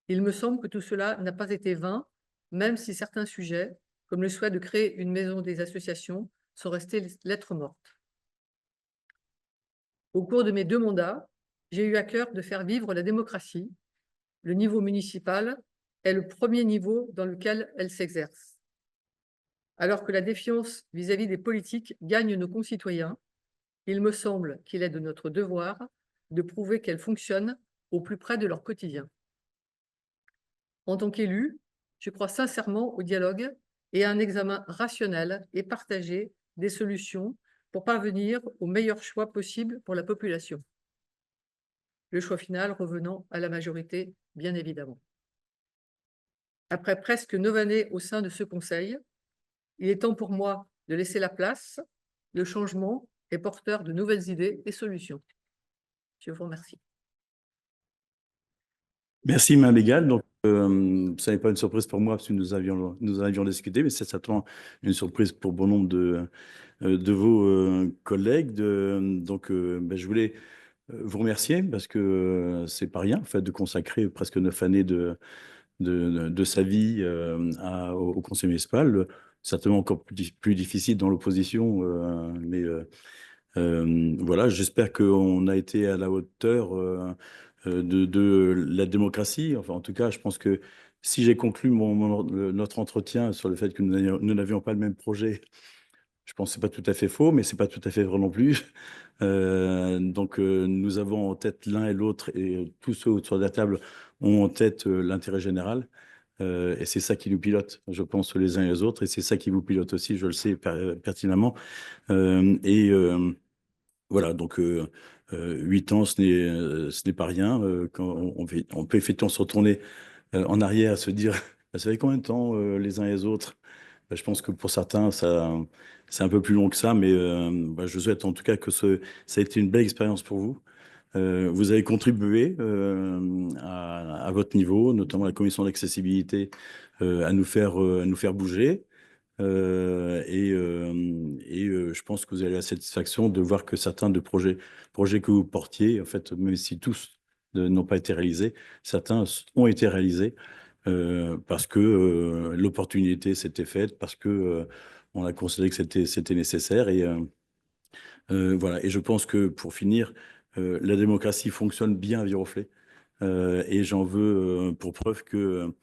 Il me semble que tout cela n'a pas été vain, même si certains sujets, comme le souhait de créer une maison des associations, sont restés lettres mortes. Au cours de mes 2 mandats, j'ai eu à cœur de faire vivre la démocratie. Le niveau municipal est le premier niveau dans lequel elle s'exerce. Alors que la défiance vis-à-vis des politiques gagne nos concitoyens, il me semble qu'il est de notre devoir de prouver qu'elle fonctionne au plus près de leur quotidien. En tant qu'élu, je crois sincèrement au dialogue et à un examen rationnel et partagé des solutions pour parvenir au meilleur choix possible pour la population. le choix final revenant à la majorité, bien évidemment. Après presque 9 années au sein de ce conseil, il est temps pour moi de laisser la place. Le changement est porteur de nouvelles idées et solutions. Je vous remercie. Merci, Mme Bégal. Donc, ça n'est pas une surprise pour moi parce que nous avions discuté, mais c'est certainement une surprise pour bon nombre de vos collègues. Donc, je voulais vous remercier parce que c'est pas rien, en fait, de consacrer presque 9 années de sa vie au conseil municipal. Certainement encore plus difficile dans l'opposition, mais voilà, j'espère qu'on a été à la hauteur de la démocratie. Enfin, en tout cas, je pense que si j'ai conclu notre entretien sur le fait que nous n'avions pas le même projet, je pense que ce n'est pas tout à fait faux, mais ce n'est pas tout à fait vrai non plus. Donc, nous avons en tête l'un et l'autre, et tous ceux autour de la table ont en tête l'intérêt général. Et c'est ça qui nous pilote, je pense, les uns et les autres, et c'est ça qui vous pilote aussi, je le sais pertinemment. Voilà, donc 8 ans, ce n'est pas rien. Quand on peut effectivement se retourner en arrière, se dire, ça fait combien de temps les uns et les autres? Je pense que pour certains, c'est un peu plus long que ça, mais je souhaite en tout cas que ça a été une belle expérience pour vous. Vous avez contribué à votre niveau, notamment la commission d'accessibilité, à nous faire bouger. Je pense que vous avez la satisfaction de voir que certains de projets que vous portiez, en fait, même si tous n'ont pas été réalisés, certains ont été réalisés parce que l'opportunité s'était faite, parce que on a considéré que c'était nécessaire. Voilà. Et je pense que pour finir, la démocratie fonctionne bien à Viroflay. Et j'en veux pour preuve que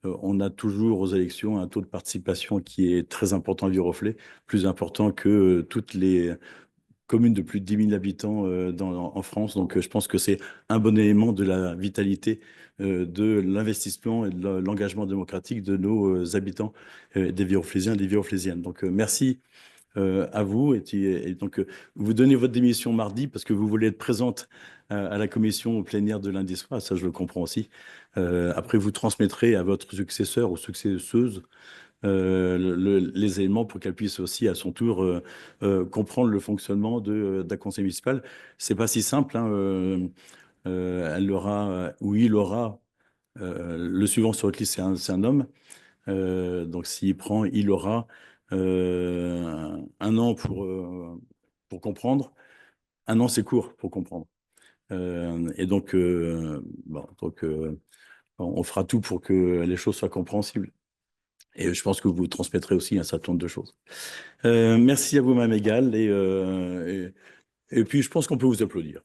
on a toujours aux élections un taux de participation qui est très important à Viroflay, plus important que toutes les communes de plus de 10 000 habitants en France. Donc, je pense que c'est un bon élément de la vitalité de l'investissement et de l'engagement démocratique de nos habitants, des Viroflaysiens et des Viroflaysiennes. Donc, merci à vous. Et donc, vous donnez votre démission mardi parce que vous voulez être présente à la commission plénière de lundi soir. Ça, je le comprends aussi. Après, vous transmettrez à votre successeur ou successeuse les éléments pour qu'elle puisse aussi, à son tour, comprendre le fonctionnement d'un conseil municipal. C'est pas si simple, hein, elle aura, ou il aura, le suivant sur votre liste, c'est un homme. Donc, s'il prend, il aura 1 an pour comprendre. 1 an, c'est court pour comprendre. Et donc, on fera tout pour que les choses soient compréhensibles. Et je pense que vous transmettrez aussi un certain nombre de choses. Merci à vous, Mme Egal. Et puis, je pense qu'on peut vous applaudir.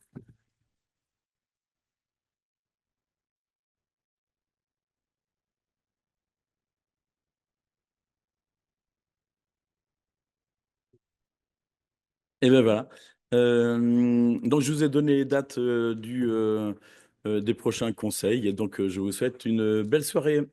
Et bien voilà. Donc, je vous ai donné les dates des prochains conseils. Et donc, je vous souhaite une belle soirée.